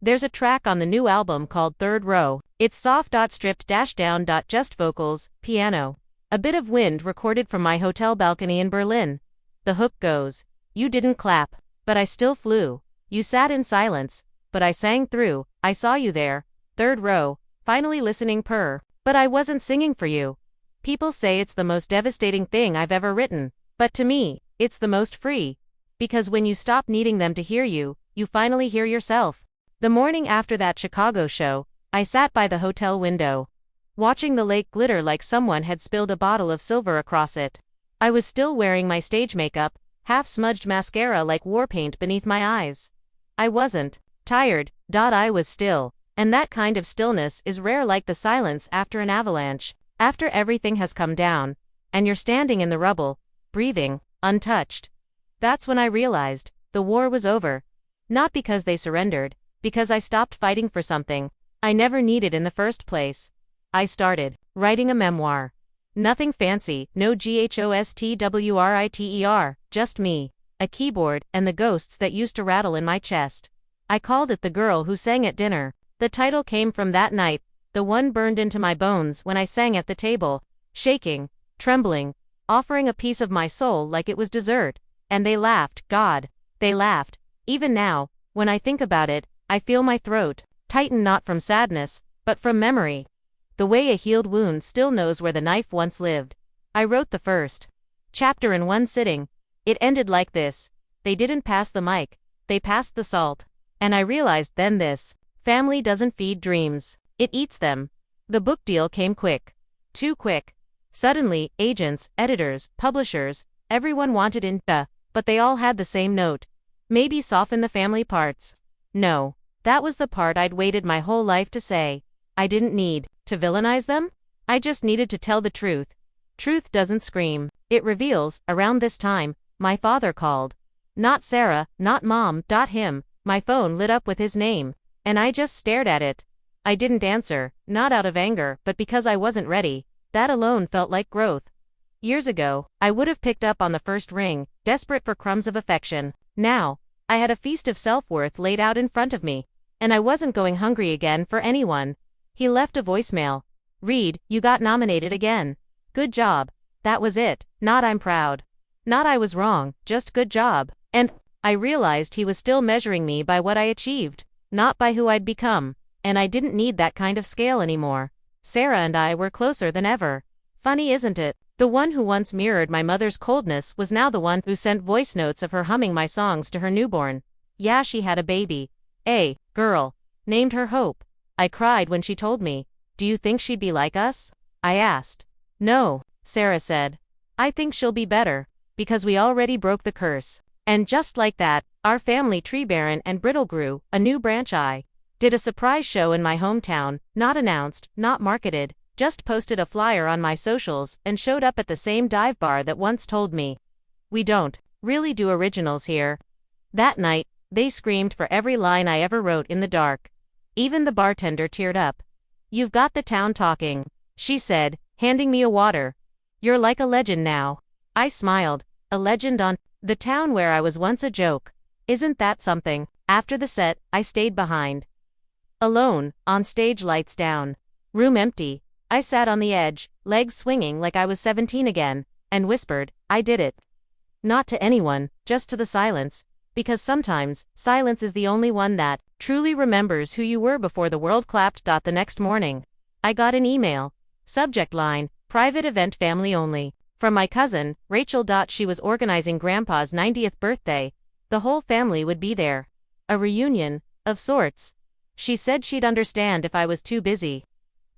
There's a track on the new album called Third Row. It's soft, stripped down, just vocals, piano. A bit of wind recorded from my hotel balcony in Berlin. The hook goes, you didn't clap, but I still flew. You sat in silence, but I sang through. I saw you there, third row, finally listening purr. But I wasn't singing for you. People say it's the most devastating thing I've ever written, but to me, it's the most free. Because when you stop needing them to hear you, you finally hear yourself. The morning after that Chicago show, I sat by the hotel window, watching the lake glitter like someone had spilled a bottle of silver across it. I was still wearing my stage makeup, half-smudged mascara like war paint beneath my eyes. I wasn't tired, I was still. And that kind of stillness is rare, like the silence after an avalanche. After everything has come down, and you're standing in the rubble, breathing, untouched. That's when I realized the war was over. Not because they surrendered, because I stopped fighting for something I never needed in the first place. I started writing a memoir. Nothing fancy, no GHOSTWRITER, just me, a keyboard, and the ghosts that used to rattle in my chest. I called it The Girl Who Sang at Dinner. The title came from that night, the one burned into my bones when I sang at the table, shaking, trembling, offering a piece of my soul like it was dessert. And they laughed, God, they laughed. Even now, when I think about it, I feel my throat tighten, not from sadness, but from memory. The way a healed wound still knows where the knife once lived. I wrote the first chapter in one sitting. It ended like this: they didn't pass the mic, they passed the salt. And I realized then this: family doesn't feed dreams, it eats them. The book deal came quick. Too quick. Suddenly, agents, editors, publishers, everyone wanted in, but they all had the same note. Maybe soften the family parts. No. That was the part I'd waited my whole life to say. I didn't need to villainize them. I just needed to tell the truth. Truth doesn't scream, it reveals. Around this time, my father called. Not Sarah, not Mom, him. My phone lit up with his name. And I just stared at it. I didn't answer, not out of anger, but because I wasn't ready. That alone felt like growth. Years ago, I would have picked up on the first ring, desperate for crumbs of affection. Now, I had a feast of self-worth laid out in front of me. And I wasn't going hungry again for anyone. He left a voicemail. Read, you got nominated again. Good job. That was it. Not I'm proud. Not I was wrong, just good job. And I realized he was still measuring me by what I achieved, not by who I'd become. And I didn't need that kind of scale anymore. Sarah and I were closer than ever. Funny, isn't it? The one who once mirrored my mother's coldness was now the one who sent voice notes of her humming my songs to her newborn. Yeah, she had a baby. A girl. Named her Hope. I cried when she told me. Do you think she'd be like us? I asked. No, Sarah said. I think she'll be better, because we already broke the curse. And just like that, our family tree barren and brittle grew, a new branch. I did a surprise show in my hometown, not announced, not marketed, just posted a flyer on my socials and showed up at the same dive bar that once told me, we don't really do originals here. That night, they screamed for every line I ever wrote in the dark. Even the bartender teared up. You've got the town talking, she said, handing me a water. You're like a legend now. I smiled. A legend on the town where I was once a joke. Isn't that something? After the set, I stayed behind. Alone, on stage, lights down. Room empty. I sat on the edge, legs swinging like I was 17 again, and whispered, I did it. Not to anyone, just to the silence. Because sometimes, silence is the only one that truly remembers who you were before the world clapped. The next morning, I got an email. Subject line, private event, family only. From my cousin, Rachel. She was organizing Grandpa's 90th birthday. The whole family would be there. A reunion, of sorts. She said she'd understand if I was too busy.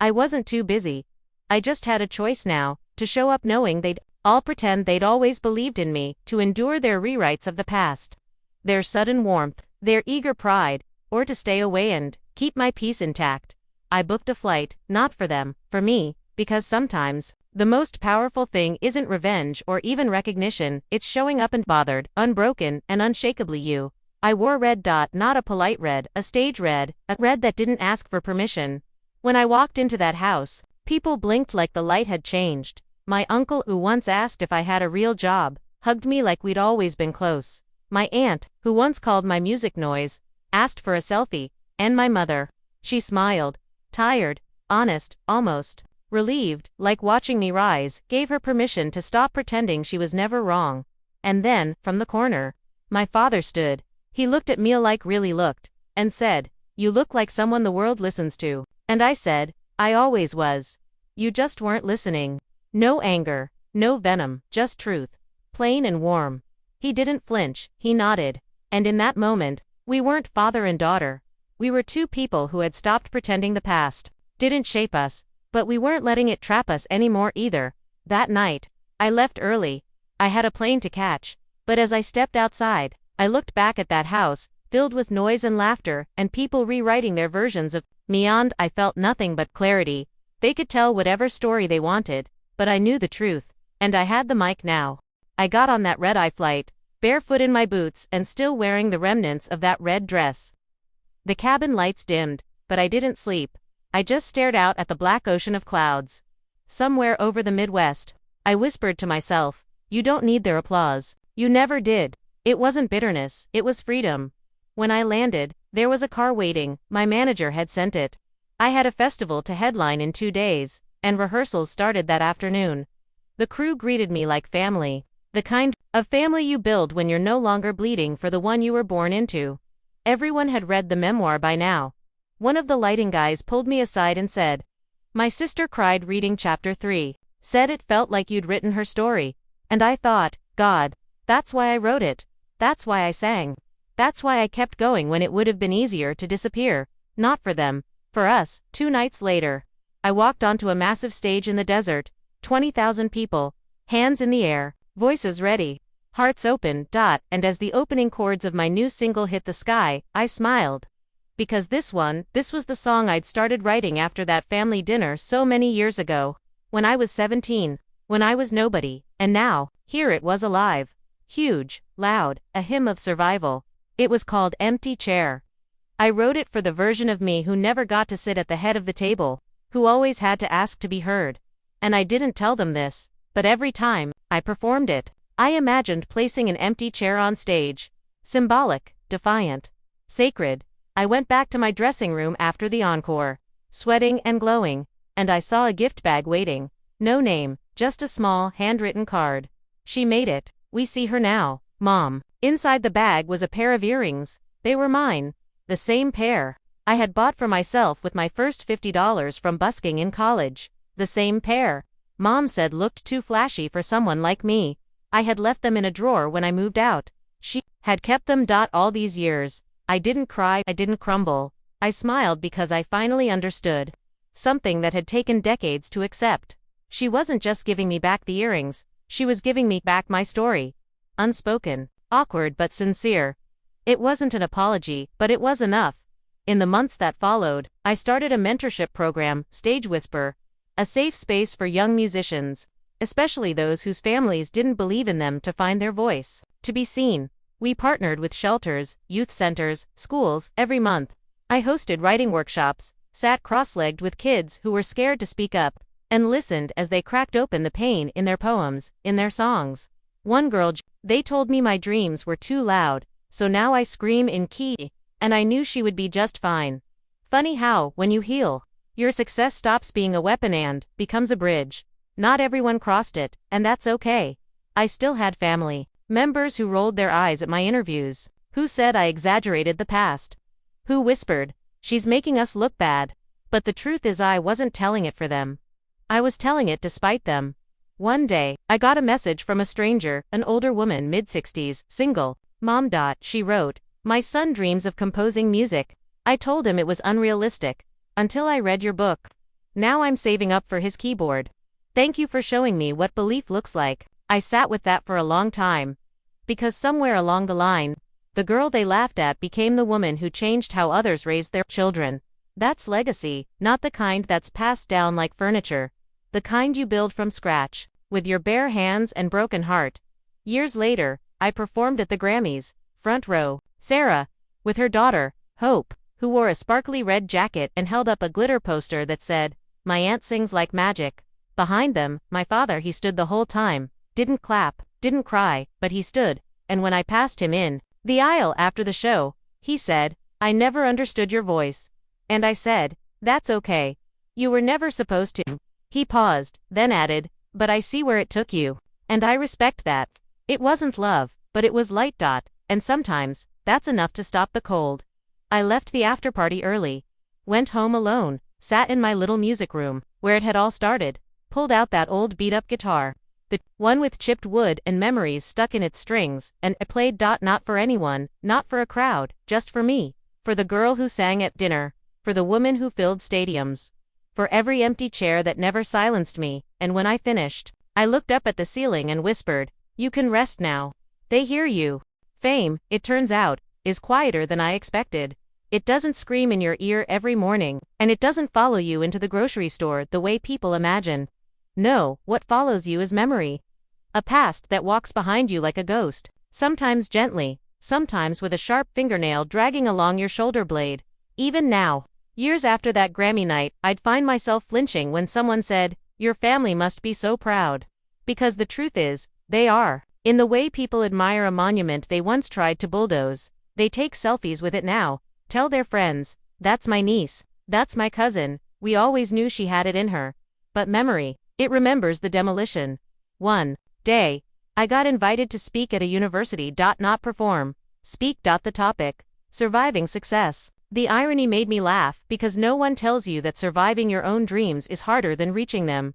I wasn't too busy. I just had a choice now, to show up knowing they'd all pretend they'd always believed in me, to endure their rewrites of the past. Their sudden warmth, their eager pride, or to stay away and keep my peace intact. I booked a flight, not for them, for me, because sometimes, the most powerful thing isn't revenge or even recognition, it's showing up and bothered, unbroken, and unshakably you. I wore red. Not a polite red, a stage red, a red that didn't ask for permission. When I walked into that house, people blinked like the light had changed. My uncle, who once asked if I had a real job, hugged me like we'd always been close. My aunt, who once called my music noise, asked for a selfie, and my mother. She smiled, tired, honest, almost relieved, like watching me rise, gave her permission to stop pretending she was never wrong. And then, from the corner, my father stood. He looked at me like really looked, and said, "You look like someone the world listens to." And I said, "I always was. You just weren't listening." No anger, no venom, just truth. Plain and warm. He didn't flinch, he nodded. And in that moment, we weren't father and daughter. We were two people who had stopped pretending the past didn't shape us, but we weren't letting it trap us anymore either. That night, I left early. I had a plane to catch. But as I stepped outside, I looked back at that house, filled with noise and laughter, and people rewriting their versions of me, and I felt nothing but clarity. They could tell whatever story they wanted, but I knew the truth, and I had the mic now. I got on that red-eye flight, barefoot in my boots and still wearing the remnants of that red dress. The cabin lights dimmed, but I didn't sleep. I just stared out at the black ocean of clouds. Somewhere over the Midwest, I whispered to myself, "You don't need their applause. You never did." It wasn't bitterness, it was freedom. When I landed, there was a car waiting. My manager had sent it. I had a festival to headline in 2 days, and rehearsals started that afternoon. The crew greeted me like family. The kind of family you build when you're no longer bleeding for the one you were born into. Everyone had read the memoir by now. One of the lighting guys pulled me aside and said, "My sister cried reading chapter 3. Said it felt like you'd written her story." And I thought, God, that's why I wrote it. That's why I sang. That's why I kept going when it would have been easier to disappear. Not for them, for us. 2 nights later, I walked onto a massive stage in the desert. 20,000 people, hands in the air, voices ready, hearts open. And as the opening chords of my new single hit the sky, I smiled. Because this was the song I'd started writing after that family dinner so many years ago. When I was 17, when I was nobody, and now, here it was alive. Huge, loud, a hymn of survival. It was called Empty Chair. I wrote it for the version of me who never got to sit at the head of the table, who always had to ask to be heard. And I didn't tell them this, but every time I performed it, I imagined placing an empty chair on stage. Symbolic, defiant, sacred. I went back to my dressing room after the encore, sweating and glowing, and I saw a gift bag waiting. No name, just a small, handwritten card. She made it. We see her now, Mom. Inside the bag was a pair of earrings. They were mine. The same pair I had bought for myself with my first $50 from busking in college. The same pair Mom said looked too flashy for someone like me. I had left them in a drawer when I moved out. She had kept them. All these years, I didn't cry, I didn't crumble. I smiled because I finally understood. Something that had taken decades to accept. She wasn't just giving me back the earrings, she was giving me back my story. Unspoken, awkward but sincere. It wasn't an apology, but it was enough. In the months that followed, I started a mentorship program, Stage Whisper, a safe space for young musicians, especially those whose families didn't believe in them to find their voice, to be seen. We partnered with shelters, youth centers, schools. Every month, I hosted writing workshops, sat cross-legged with kids who were scared to speak up, and listened as they cracked open the pain in their poems, in their songs. One girl, they told me my dreams were too loud, so now I scream in key, and I knew she would be just fine. Funny how, when you heal, your success stops being a weapon and becomes a bridge. Not everyone crossed it, and that's okay. I still had family members who rolled their eyes at my interviews, who said I exaggerated the past, who whispered, "She's making us look bad." But the truth is I wasn't telling it for them. I was telling it despite them. One day, I got a message from a stranger, an older woman, mid-60s, single. "Mom. She wrote, my son dreams of composing music. I told him it was unrealistic. Until I read your book. Now I'm saving up for his keyboard. Thank you for showing me what belief looks like." I sat with that for a long time. Because somewhere along the line, the girl they laughed at became the woman who changed how others raised their children. That's legacy, not the kind that's passed down like furniture. The kind you build from scratch, with your bare hands and broken heart. Years later, I performed at the Grammys, front row, Sarah, with her daughter, Hope, who wore a sparkly red jacket and held up a glitter poster that said, "My aunt sings like magic." Behind them, my father. He stood the whole time, didn't clap, didn't cry, but he stood, and when I passed him in the aisle after the show, he said, "I never understood your voice." And I said, "That's okay. You were never supposed to." He paused, then added, "But I see where it took you. And I respect that. It wasn't love, but it was light. And sometimes, that's enough to stop the cold." I left the after-party early, went home alone, sat in my little music room, where it had all started, pulled out that old beat-up guitar, the one with chipped wood and memories stuck in its strings, and I played. Not for anyone, not for a crowd, just for me, for the girl who sang at dinner, for the woman who filled stadiums, for every empty chair that never silenced me, and when I finished, I looked up at the ceiling and whispered, "You can rest now." They hear you. Fame, it turns out, is quieter than I expected. It doesn't scream in your ear every morning, and it doesn't follow you into the grocery store the way people imagine. No, what follows you is memory. A past that walks behind you like a ghost, sometimes gently, sometimes with a sharp fingernail dragging along your shoulder blade. Even now, years after that Grammy night, I'd find myself flinching when someone said, "Your family must be so proud." Because the truth is, they are. In the way people admire a monument they once tried to bulldoze, they take selfies with it now, tell their friends, "That's my niece, that's my cousin, we always knew she had it in her." But memory, it remembers the demolition. One day, I got invited to speak at a university. Not perform. Speak. The topic: surviving success. The irony made me laugh because no one tells you that surviving your own dreams is harder than reaching them.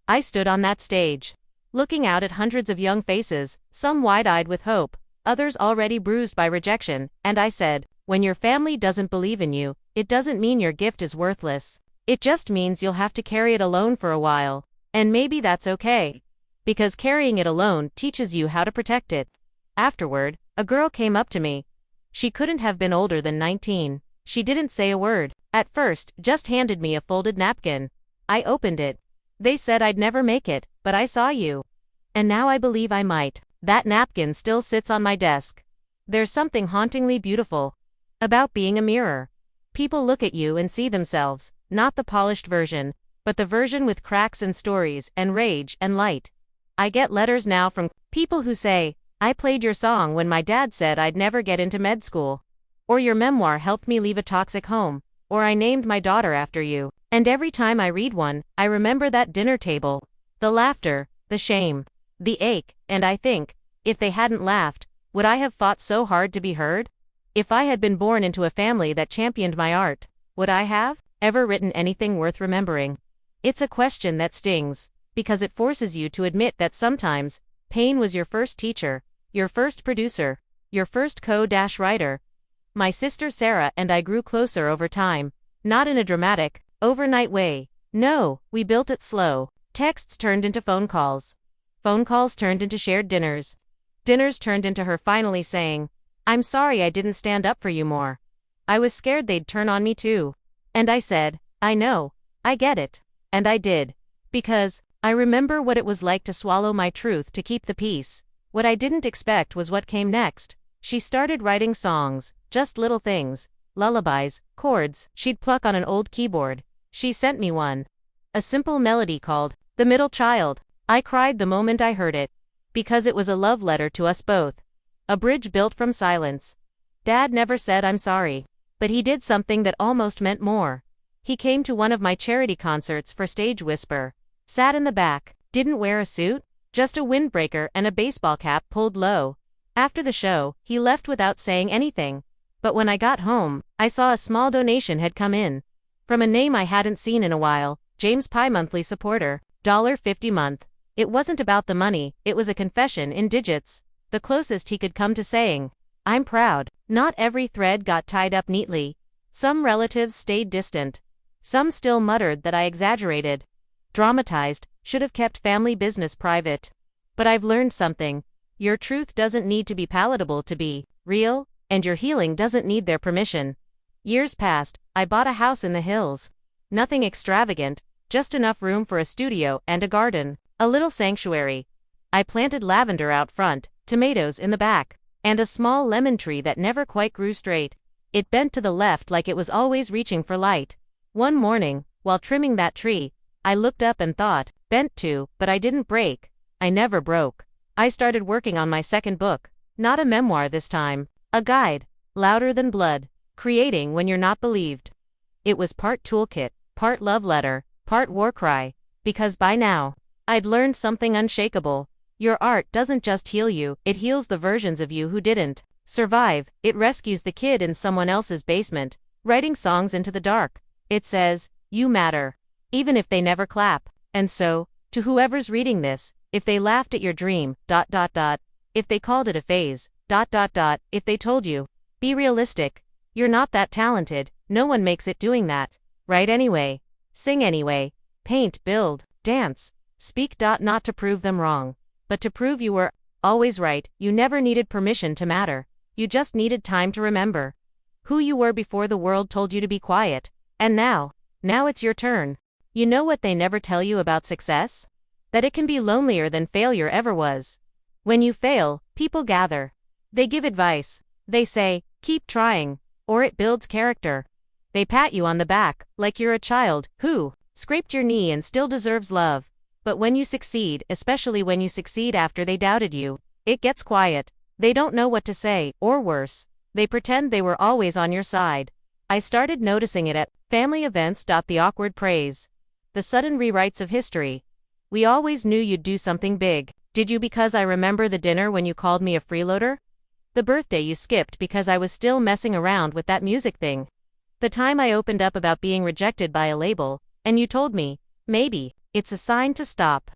I stood on that stage, looking out at hundreds of young faces, some wide-eyed with hope, others already bruised by rejection, and I said, "When your family doesn't believe in you, it doesn't mean your gift is worthless. It just means you'll have to carry it alone for a while. And maybe that's okay. Because carrying it alone teaches you how to protect it." Afterward, a girl came up to me. She couldn't have been older than 19. She didn't say a word, at first, just handed me a folded napkin. I opened it. "They said I'd never make it, but I saw you. And now I believe I might." That napkin still sits on my desk. There's something hauntingly beautiful about being a mirror. People look at you and see themselves, not the polished version, but the version with cracks and stories and rage and light. I get letters now from people who say, "I played your song when my dad said I'd never get into med school." Or "Your memoir helped me leave a toxic home." Or "I named my daughter after you." And every time I read one, I remember that dinner table. The laughter, the shame, the ache, and I think, if they hadn't laughed, would I have fought so hard to be heard? If I had been born into a family that championed my art, would I have ever written anything worth remembering? It's a question that stings, because it forces you to admit that sometimes, pain was your first teacher, your first producer, your first co-writer. My sister Sarah and I grew closer over time, not in a dramatic, overnight way. No, we built it slow. Texts turned into phone calls. Phone calls turned into shared dinners. Dinners turned into her finally saying, "I'm sorry I didn't stand up for you more. I was scared they'd turn on me too." And I said, "I know, I get it." And I did. Because I remember what it was like to swallow my truth to keep the peace. What I didn't expect was what came next. She started writing songs, just little things, lullabies, chords she'd pluck on an old keyboard. She sent me one. A simple melody called "The Middle Child." I cried the moment I heard it. Because it was a love letter to us both. A bridge built from silence. Dad never said "I'm sorry." But he did something that almost meant more. He came to one of my charity concerts for Stage Whisper. Sat in the back, didn't wear a suit, just a windbreaker and a baseball cap pulled low. After the show, he left without saying anything. But when I got home, I saw a small donation had come in. From a name I hadn't seen in a while, James Pye monthly supporter, $50 month. It wasn't about the money, it was a confession in digits. The closest he could come to saying, "I'm proud." Not every thread got tied up neatly. Some relatives stayed distant. Some still muttered that I exaggerated, dramatized, should have kept family business private. But I've learned something. Your truth doesn't need to be palatable to be real, and your healing doesn't need their permission. Years passed, I bought a house in the hills. Nothing extravagant, just enough room for a studio and a garden. A little sanctuary. I planted lavender out front, tomatoes in the back, And a small lemon tree that never quite grew straight. It bent to the left like it was always reaching for light. One morning, while trimming that tree, I looked up and thought, bent too, but I didn't break. I never broke. I started working on my second book. Not a memoir this time. A guide. Louder than blood. Creating when you're not believed. It was part toolkit, part love letter, part war cry. Because by now, I'd learned something unshakable. Your art doesn't just heal you, it heals the versions of you who didn't survive. It rescues the kid in someone else's basement, writing songs into the dark. It says, you matter. Even if they never clap. And so, to whoever's reading this, if they laughed at your dream, if they called it a phase, if they told you, be realistic, you're not that talented, no one makes it doing that. Write anyway. Sing anyway. Paint, build, dance, speak. Not to prove them wrong, but to prove you were always right. You never needed permission to matter. You just needed time to remember who you were before the world told you to be quiet. And now it's your turn. You know what they never tell you about success? That it can be lonelier than failure ever was. When you fail, people gather. They give advice. They say, keep trying, or it builds character. They pat you on the back, like you're a child who scraped your knee and still deserves love. But when you succeed, especially when you succeed after they doubted you, it gets quiet. They don't know what to say, or worse, they pretend they were always on your side. I started noticing it at family events. The awkward praise. The sudden rewrites of history. We always knew you'd do something big. Did you? Because I remember the dinner when you called me a freeloader? The birthday you skipped because I was still messing around with that music thing. The time I opened up about being rejected by a label, and you told me, maybe, it's a sign to stop.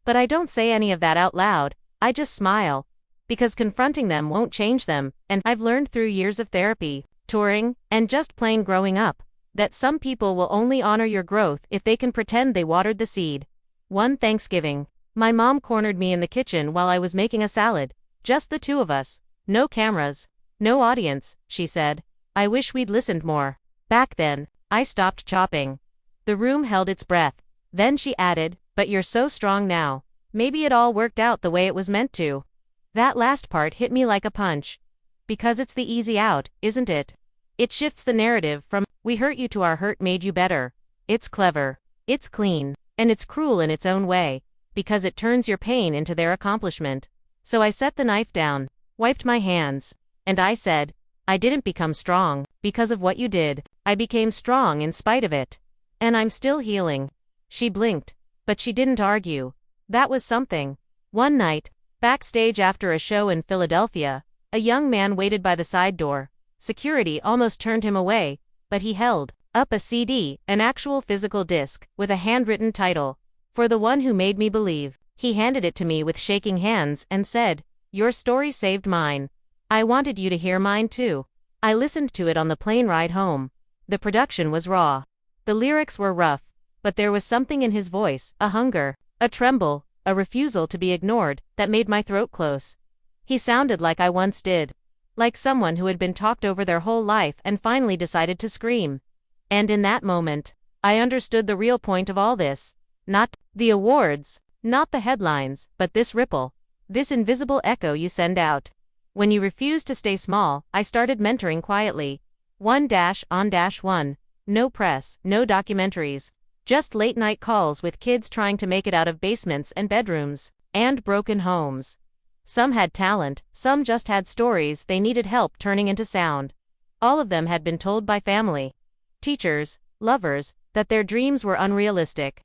But I don't say any of that out loud, I just smile. Because confronting them won't change them, and I've learned through years of therapy, touring, and just plain growing up, that some people will only honor your growth if they can pretend they watered the seed. One Thanksgiving, my mom cornered me in the kitchen while I was making a salad. Just the two of us. No cameras. No audience, she said. I wish we'd listened more. Back then, I stopped chopping. The room held its breath. Then she added, but you're so strong now. Maybe it all worked out the way it was meant to. That last part hit me like a punch. Because it's the easy out, isn't it? It shifts the narrative from, we hurt you to our hurt made you better. It's clever. It's clean. And it's cruel in its own way, because it turns your pain into their accomplishment. So I set the knife down, wiped my hands, and I said, I didn't become strong because of what you did. I became strong in spite of it. And I'm still healing. She blinked, but she didn't argue. That was something. One night, backstage after a show in Philadelphia, a young man waited by the side door. Security almost turned him away, but he held up a CD, an actual physical disc, with a handwritten title. For the One Who Made Me Believe. He handed it to me with shaking hands and said, your story saved mine. I wanted you to hear mine too. I listened to it on the plane ride home. The production was raw. The lyrics were rough, but there was something in his voice, a hunger, a tremble, a refusal to be ignored, that made my throat close. He sounded like I once did. Like someone who had been talked over their whole life and finally decided to scream. And in that moment, I understood the real point of all this. Not the awards, not the headlines, but this ripple. This invisible echo you send out. When you refuse to stay small, I started mentoring quietly. 1-on-1. No press, no documentaries. Just late-night calls with kids trying to make it out of basements and bedrooms, and broken homes. Some had talent, some just had stories they needed help turning into sound. All of them had been told by family, teachers, lovers, that their dreams were unrealistic.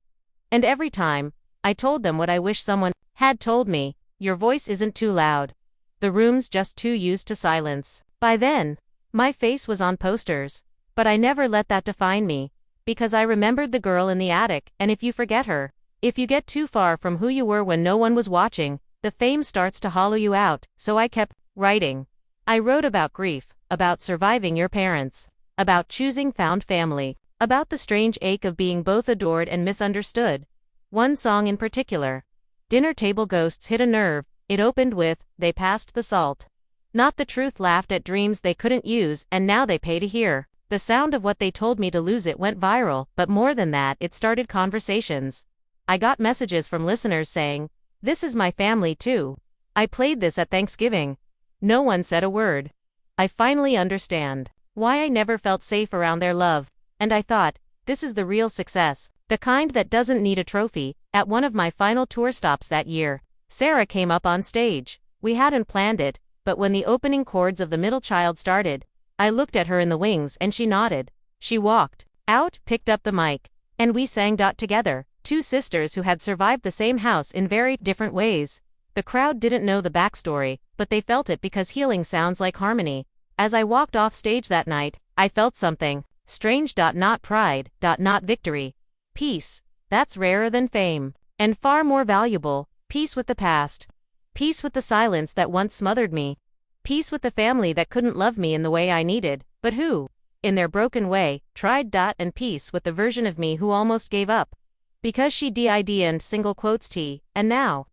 And every time, I told them what I wish someone had told me, your voice isn't too loud. The room's just too used to silence. By then, my face was on posters. But I never let that define me. Because I remembered the girl in the attic, and if you forget her, if you get too far from who you were when no one was watching, the fame starts to hollow you out. So I kept writing. I wrote about grief, about surviving your parents, about choosing found family, about the strange ache of being both adored and misunderstood. One song in particular, Dinner Table Ghosts, hit a nerve. It opened with, they passed the salt. Not the truth, laughed at dreams they couldn't use, and now they pay to hear. The sound of what they told me to lose it went viral, but more than that, it started conversations. I got messages from listeners saying, this is my family too. I played this at Thanksgiving. No one said a word. I finally understand why I never felt safe around their love, and I thought, this is the real success, the kind that doesn't need a trophy. At one of my final tour stops that year, Sarah came up on stage. We hadn't planned it, but when the opening chords of The Middle Child started, I looked at her in the wings and she nodded. She walked out, picked up the mic, and we sang together, two sisters who had survived the same house in very different ways. The crowd didn't know the backstory, but they felt it because healing sounds like harmony. As I walked off stage that night, I felt something strange. Not pride, not victory. Peace. That's rarer than fame. And far more valuable. Peace with the past. Peace with the silence that once smothered me. Peace with the family that couldn't love me in the way I needed, but who, in their broken way, tried. And peace with the version of me who almost gave up. Because she did and single quotes T, and now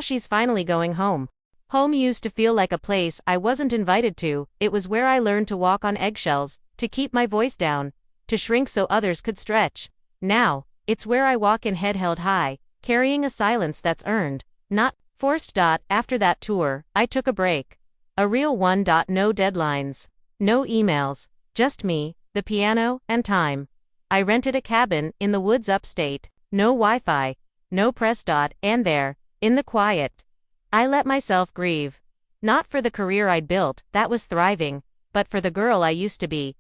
she's finally going home. Home used to feel like a place I wasn't invited to. It was where I learned to walk on eggshells, to keep my voice down, to shrink so others could stretch. Now, it's where I walk in head held high, carrying a silence that's earned, not forced. After that tour, I took a break. A real one. No deadlines. No emails. Just me, the piano, and time. I rented a cabin in the woods upstate. No Wi-Fi. No press. And there, in the quiet, I let myself grieve. Not for the career I'd built, that was thriving, but for the girl I used to be.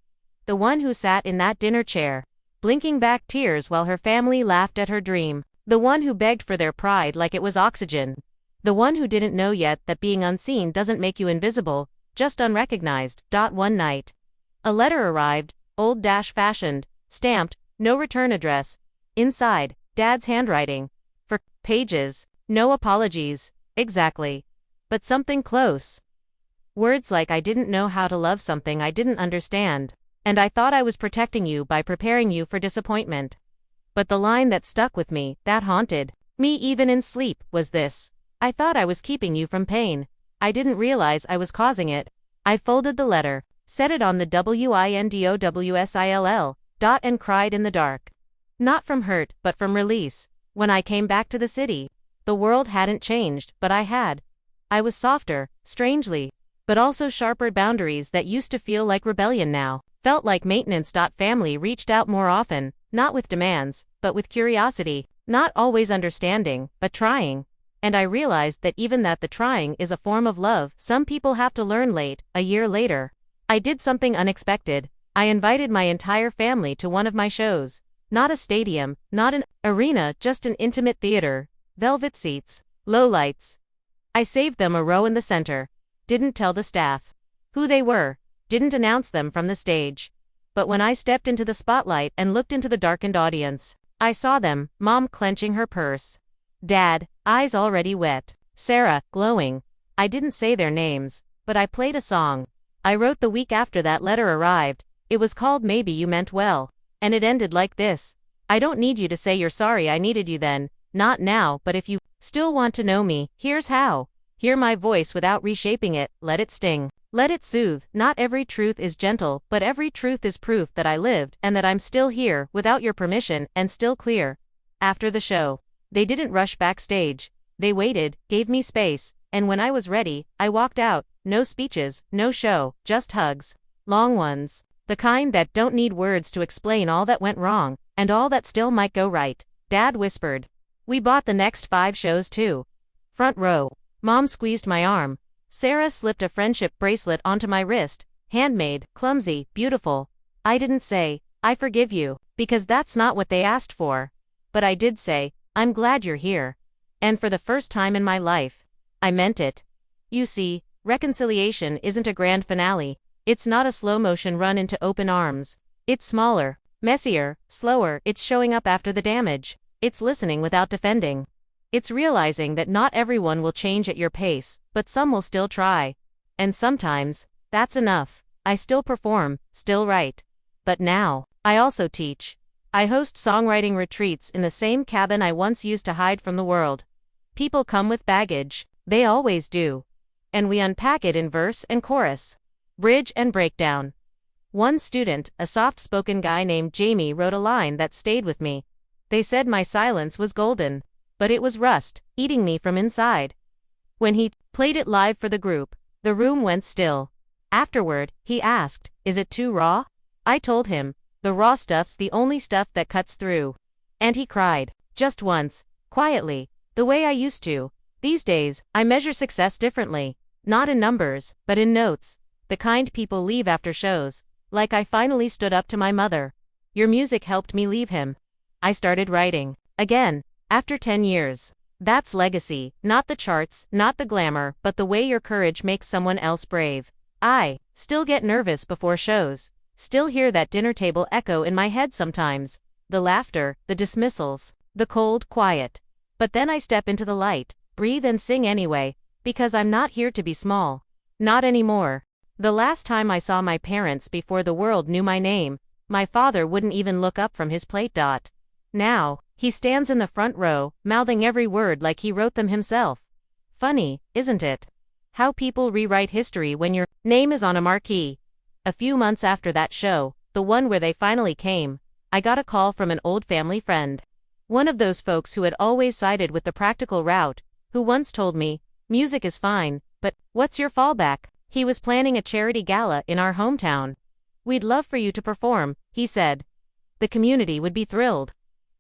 The one who sat in that dinner chair, blinking back tears while her family laughed at her dream. The one who begged for their pride like it was oxygen. The one who didn't know yet that being unseen doesn't make you invisible, just unrecognized. One night, a letter arrived, old-fashioned, stamped, no return address. Inside, Dad's handwriting. For pages. No apologies, exactly. But something close. Words like I didn't know how to love something I didn't understand, and I thought I was protecting you by preparing you for disappointment. But the line that stuck with me, that haunted me even in sleep, was this. I thought I was keeping you from pain. I didn't realize I was causing it. I folded the letter, set it on the WINDOWSILL, and cried in the dark. Not from hurt, but from release. When I came back to the city, the world hadn't changed, but I had. I was softer, strangely, but also sharper. Boundaries that used to feel like rebellion now felt like maintenance. Family reached out more often, not with demands, but with curiosity, not always understanding, but trying. And I realized that even the trying is a form of love some people have to learn late. A year later, I did something unexpected. I invited my entire family to one of my shows. Not a stadium, not an arena, just an intimate theater. Velvet seats, low lights. I saved them a row in the center. Didn't tell the staff who they were, didn't announce them from the stage. But when I stepped into the spotlight and looked into the darkened audience, I saw them, Mom clenching her purse. Dad, eyes already wet. Sarah, glowing. I didn't say their names, but I played a song I wrote the week after that letter arrived. It was called Maybe You Meant Well. And it ended like this. I don't need you to say you're sorry I needed you then, not now, but if you still want to know me, here's how. Hear my voice without reshaping it, let it sting. Let it soothe. Not every truth is gentle, but every truth is proof that I lived and that I'm still here, without your permission, and still clear. After the show, they didn't rush backstage. They waited, gave me space, and when I was ready, I walked out. No speeches, no show, just hugs. Long ones. The kind that don't need words to explain all that went wrong, and all that still might go right. Dad whispered. We bought the next 5 shows too. Front row. Mom squeezed my arm. Sarah slipped a friendship bracelet onto my wrist. Handmade, clumsy, beautiful. I didn't say, I forgive you, because that's not what they asked for. But I did say, I'm glad you're here. And for the first time in my life, I meant it. You see, reconciliation isn't a grand finale. It's not a slow-motion run into open arms. It's smaller, messier, slower. It's showing up after the damage. It's listening without defending. It's realizing that not everyone will change at your pace, but some will still try. And sometimes, that's enough. I still perform, still write. But now, I also teach. I host songwriting retreats in the same cabin I once used to hide from the world. People come with baggage. They always do. And we unpack it in verse and chorus. Bridge and breakdown. One student, a soft-spoken guy named Jamie, wrote a line that stayed with me. They said my silence was golden, but it was rust, eating me from inside. When he played it live for the group, The room went still. Afterward, he asked, "Is it too raw?" I told him, "The raw stuff's the only stuff that cuts through." And he cried. Just once. Quietly. The way I used to. These days, I measure success differently. Not in numbers, but in notes. The kind people leave after shows. Like I finally stood up to my mother. Your music helped me leave him. I started writing. Again. After 10 years. That's legacy, not the charts, not the glamour, but the way your courage makes someone else brave. I still get nervous before shows. Still hear that dinner table echo in my head sometimes. The laughter, the dismissals, the cold quiet. But then I step into the light, breathe and sing anyway, because I'm not here to be small. Not anymore. The last time I saw my parents before the world knew my name, my father wouldn't even look up from his plate. Now, he stands in the front row, mouthing every word like he wrote them himself. Funny, isn't it? How people rewrite history when your name is on a marquee. A few months after that show, the one where they finally came, I got a call from an old family friend. One of those folks who had always sided with the practical route, who once told me, "Music is fine, but what's your fallback?" He was planning a charity gala in our hometown. "We'd love for you to perform," he said. "The community would be thrilled."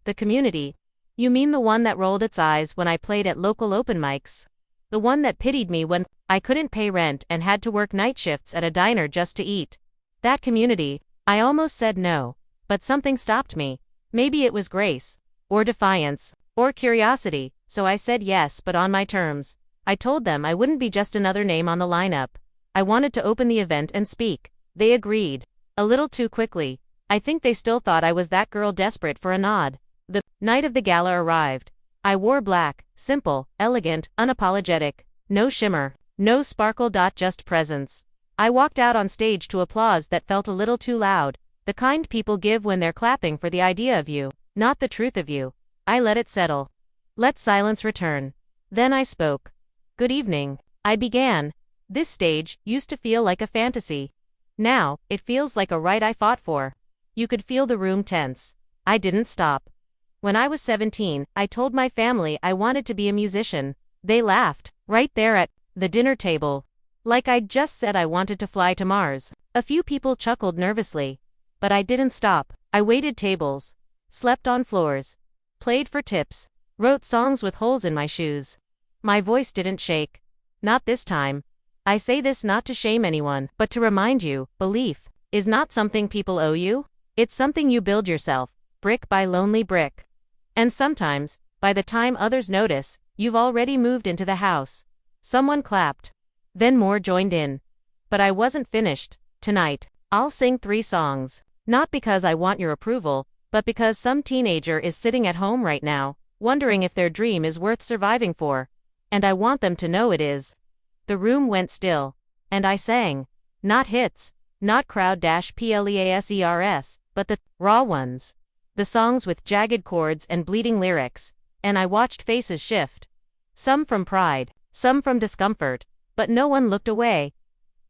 The community? You mean the one that rolled its eyes when I played at local open mics? The one that pitied me when I couldn't pay rent and had to work night shifts at a diner just to eat? That community? I almost said no, but something stopped me. Maybe it was grace, or defiance, or curiosity, so I said yes, but on my terms. I told them I wouldn't be just another name on the lineup. I wanted to open the event and speak. They agreed. A little too quickly. I think they still thought I was that girl desperate for a nod. The night of the gala arrived. I wore black, simple, elegant, unapologetic. No shimmer, no sparkle. Just presence. I walked out on stage to applause that felt a little too loud. The kind people give when they're clapping for the idea of you, not the truth of you. I let it settle. Let silence return. Then I spoke. "Good evening," I began. This stage used to feel like a fantasy. Now, it feels like a right I fought for. You could feel the room tense. I didn't stop. When I was 17, I told my family I wanted to be a musician. They laughed, right there at the dinner table. Like I'd just said I wanted to fly to Mars. A few people chuckled nervously. But I didn't stop. I waited tables. Slept on floors. Played for tips. Wrote songs with holes in my shoes. My voice didn't shake. Not this time. I say this not to shame anyone, but to remind you, belief is not something people owe you. It's something you build yourself, brick by lonely brick. And sometimes, by the time others notice, you've already moved into the house. Someone clapped. Then more joined in. But I wasn't finished. Tonight, I'll sing 3 songs. Not because I want your approval, but because some teenager is sitting at home right now, wondering if their dream is worth surviving for. And I want them to know it is. The room went still. And I sang. Not hits, not crowd-pleasers, but the raw ones. The songs with jagged chords and bleeding lyrics. And I watched faces shift. Some from pride, some from discomfort, but no one looked away.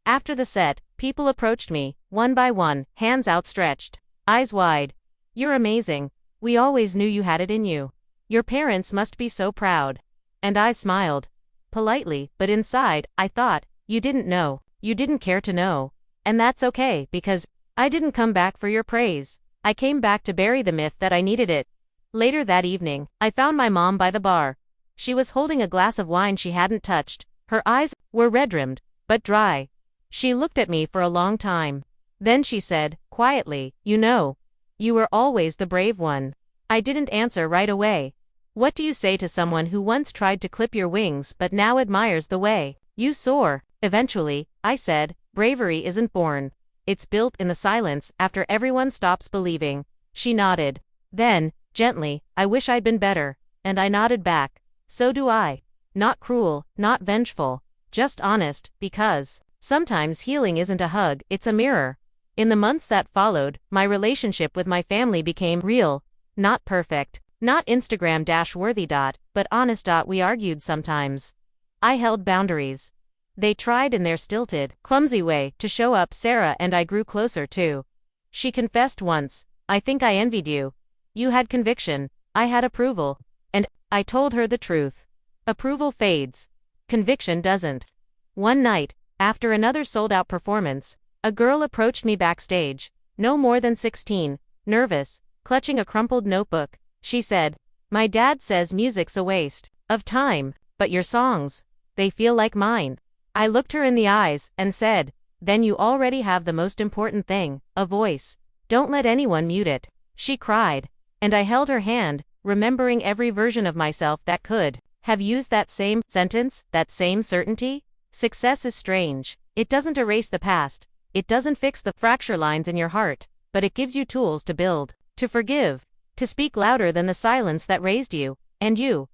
After the set, people approached me, one by one, hands outstretched, eyes wide. "You're amazing. We always knew you had it in you. Your parents must be so proud." And I smiled. Politely, but inside, I thought, you didn't know. You didn't care to know. And that's okay, because I didn't come back for your praise. I came back to bury the myth that I needed it. Later that evening, I found my mom by the bar. She was holding a glass of wine she hadn't touched. Her eyes were red-rimmed, but dry. She looked at me for a long time. Then she said, quietly, "You know, you were always the brave one." I didn't answer right away. What do you say to someone who once tried to clip your wings but now admires the way you soar? Eventually, I said, bravery isn't born. It's built in the silence after everyone stops believing. She nodded. Then, gently, I wish I'd been better. And I nodded back. So do I. Not cruel, not vengeful. Just honest, because sometimes healing isn't a hug, it's a mirror. In the months that followed, my relationship with my family became real. Not perfect. Not Instagram-worthy. But honest. We argued sometimes. I held boundaries. They tried in their stilted, clumsy way to show up. Sarah and I grew closer too. She confessed once, "I think I envied you. You had conviction, I had approval." And I told her the truth. Approval fades. Conviction doesn't. One night, After another sold-out performance, a girl approached me backstage, no more than 16, nervous, clutching a crumpled notebook. She said, "My dad says music's a waste of time, but your songs, they feel like mine." I looked her in the eyes and said, "Then you already have the most important thing, a voice. Don't let anyone mute it." She cried, and I held her hand, remembering every version of myself that could have used that same sentence, that same certainty. Success is strange. It doesn't erase the past. It doesn't fix the fracture lines in your heart, but it gives you tools to build, to forgive, to speak louder than the silence that raised you. And you,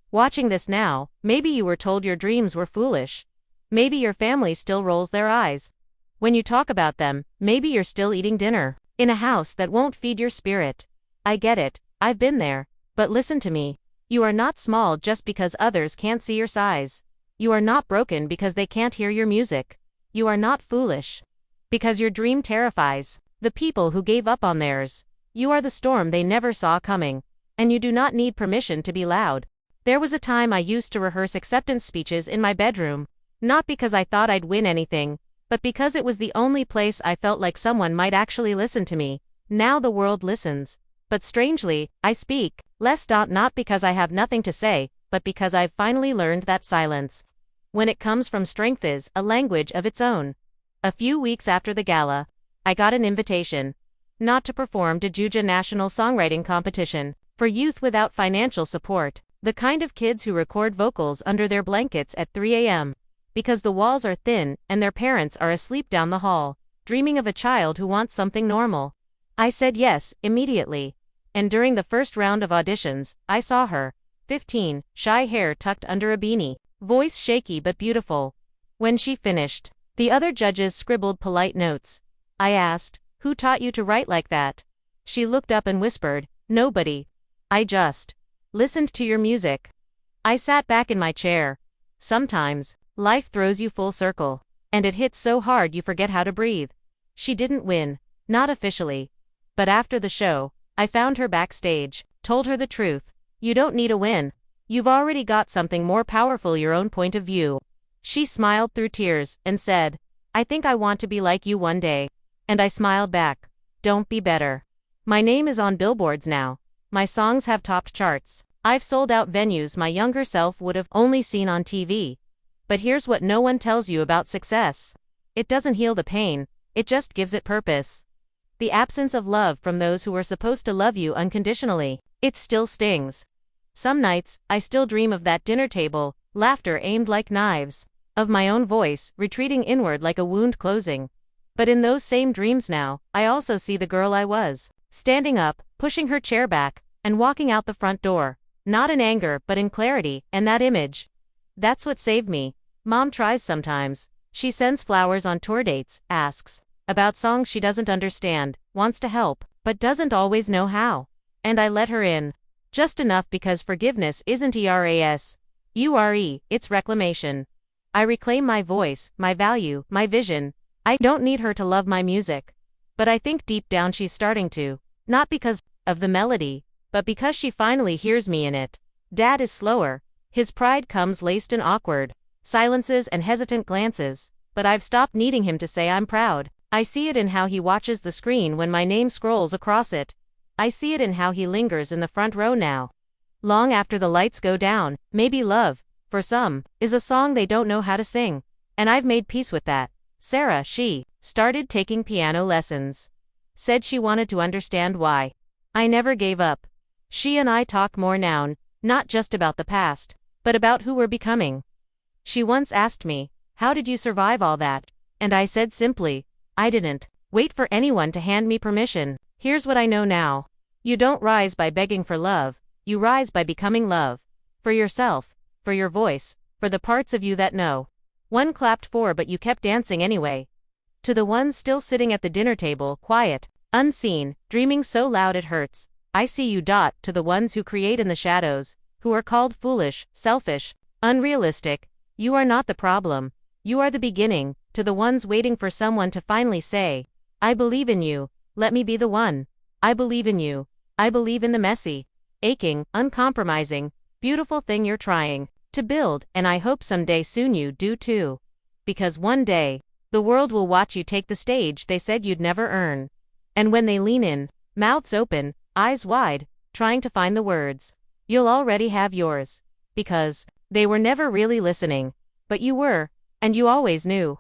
watching this now, maybe you were told your dreams were foolish. Maybe your family still rolls their eyes when you talk about them. Maybe you're still eating dinner in a house that won't feed your spirit. I get it, I've been there, but listen to me. You are not small just because others can't see your size. You are not broken because they can't hear your music. You are not foolish because your dream terrifies the people who gave up on theirs. You are the storm they never saw coming, and you do not need permission to be loud. There was a time I used to rehearse acceptance speeches in my bedroom, not because I thought I'd win anything, but because it was the only place I felt like someone might actually listen to me. Now the world listens, but strangely, I speak less, not because I have nothing to say, but because I've finally learned that silence, when it comes from strength, is a language of its own. A few weeks after the gala, I got an invitation, not to perform to Juja National Songwriting Competition, for youth without financial support, the kind of kids who record vocals under their blankets at 3 a.m. because the walls are thin and their parents are asleep down the hall, dreaming of a child who wants something normal. I said yes, immediately. And during the first round of auditions, I saw her, 15, shy hair tucked under a beanie, voice shaky but beautiful. When she finished, the other judges scribbled polite notes. I asked, "Who taught you to write like that?" She looked up and whispered, "Nobody. I just listened to your music." I sat back in my chair. Sometimes, life throws you full circle, and it hits so hard you forget how to breathe. She didn't win, not officially. But after the show, I found her backstage, told her the truth. You don't need a win. You've already got something more powerful, your own point of view. She smiled through tears and said, "I think I want to be like you one day." And I smiled back. Don't be better. My name is on billboards now. My songs have topped charts. I've sold out venues my younger self would have only seen on TV. But here's what no one tells you about success. It doesn't heal the pain, it just gives it purpose. The absence of love from those who were supposed to love you unconditionally, it still stings. Some nights, I still dream of that dinner table, laughter aimed like knives, of my own voice, retreating inward like a wound closing. But in those same dreams now, I also see the girl I was, standing up, pushing her chair back, and walking out the front door, not in anger but in clarity, and that image. That's what saved me. Mom tries sometimes. She sends flowers on tour dates, asks about songs she doesn't understand, wants to help, but doesn't always know how. And I let her in. Just enough because forgiveness isn't ERASURE, it's reclamation. I reclaim my voice, my value, my vision. I don't need her to love my music. But I think deep down she's starting to. Not because of the melody, but because she finally hears me in it. Dad is slower. His pride comes laced in awkward silences and hesitant glances. But I've stopped needing him to say I'm proud. I see it in how he watches the screen when my name scrolls across it. I see it in how he lingers in the front row now. Long after the lights go down, maybe love, for some, is a song they don't know how to sing. And I've made peace with that. Sarah, she started taking piano lessons. Said she wanted to understand why. I never gave up. She and I talk more now, not just about the past, but about who we're becoming. She once asked me, "How did you survive all that?" And I said simply, I didn't wait for anyone to hand me permission. Here's what I know now. You don't rise by begging for love, you rise by becoming love. For yourself, for your voice, for the parts of you that know. One clapped for but you kept dancing anyway. To the ones still sitting at the dinner table, quiet, unseen, dreaming so loud it hurts, I see you. To the ones who create in the shadows, who are called foolish, selfish, unrealistic, you are not the problem. You are the beginning. To the ones waiting for someone to finally say, "I believe in you, let me be the one. I believe in you. I believe in the messy, aching, uncompromising, beautiful thing you're trying to build, and I hope someday soon you do too." because one day, the world will watch you take the stage they said you'd never earn. And when they lean in, mouths open, eyes wide, trying to find the words, you'll already have yours. Because they were never really listening, but you were, and you always knew.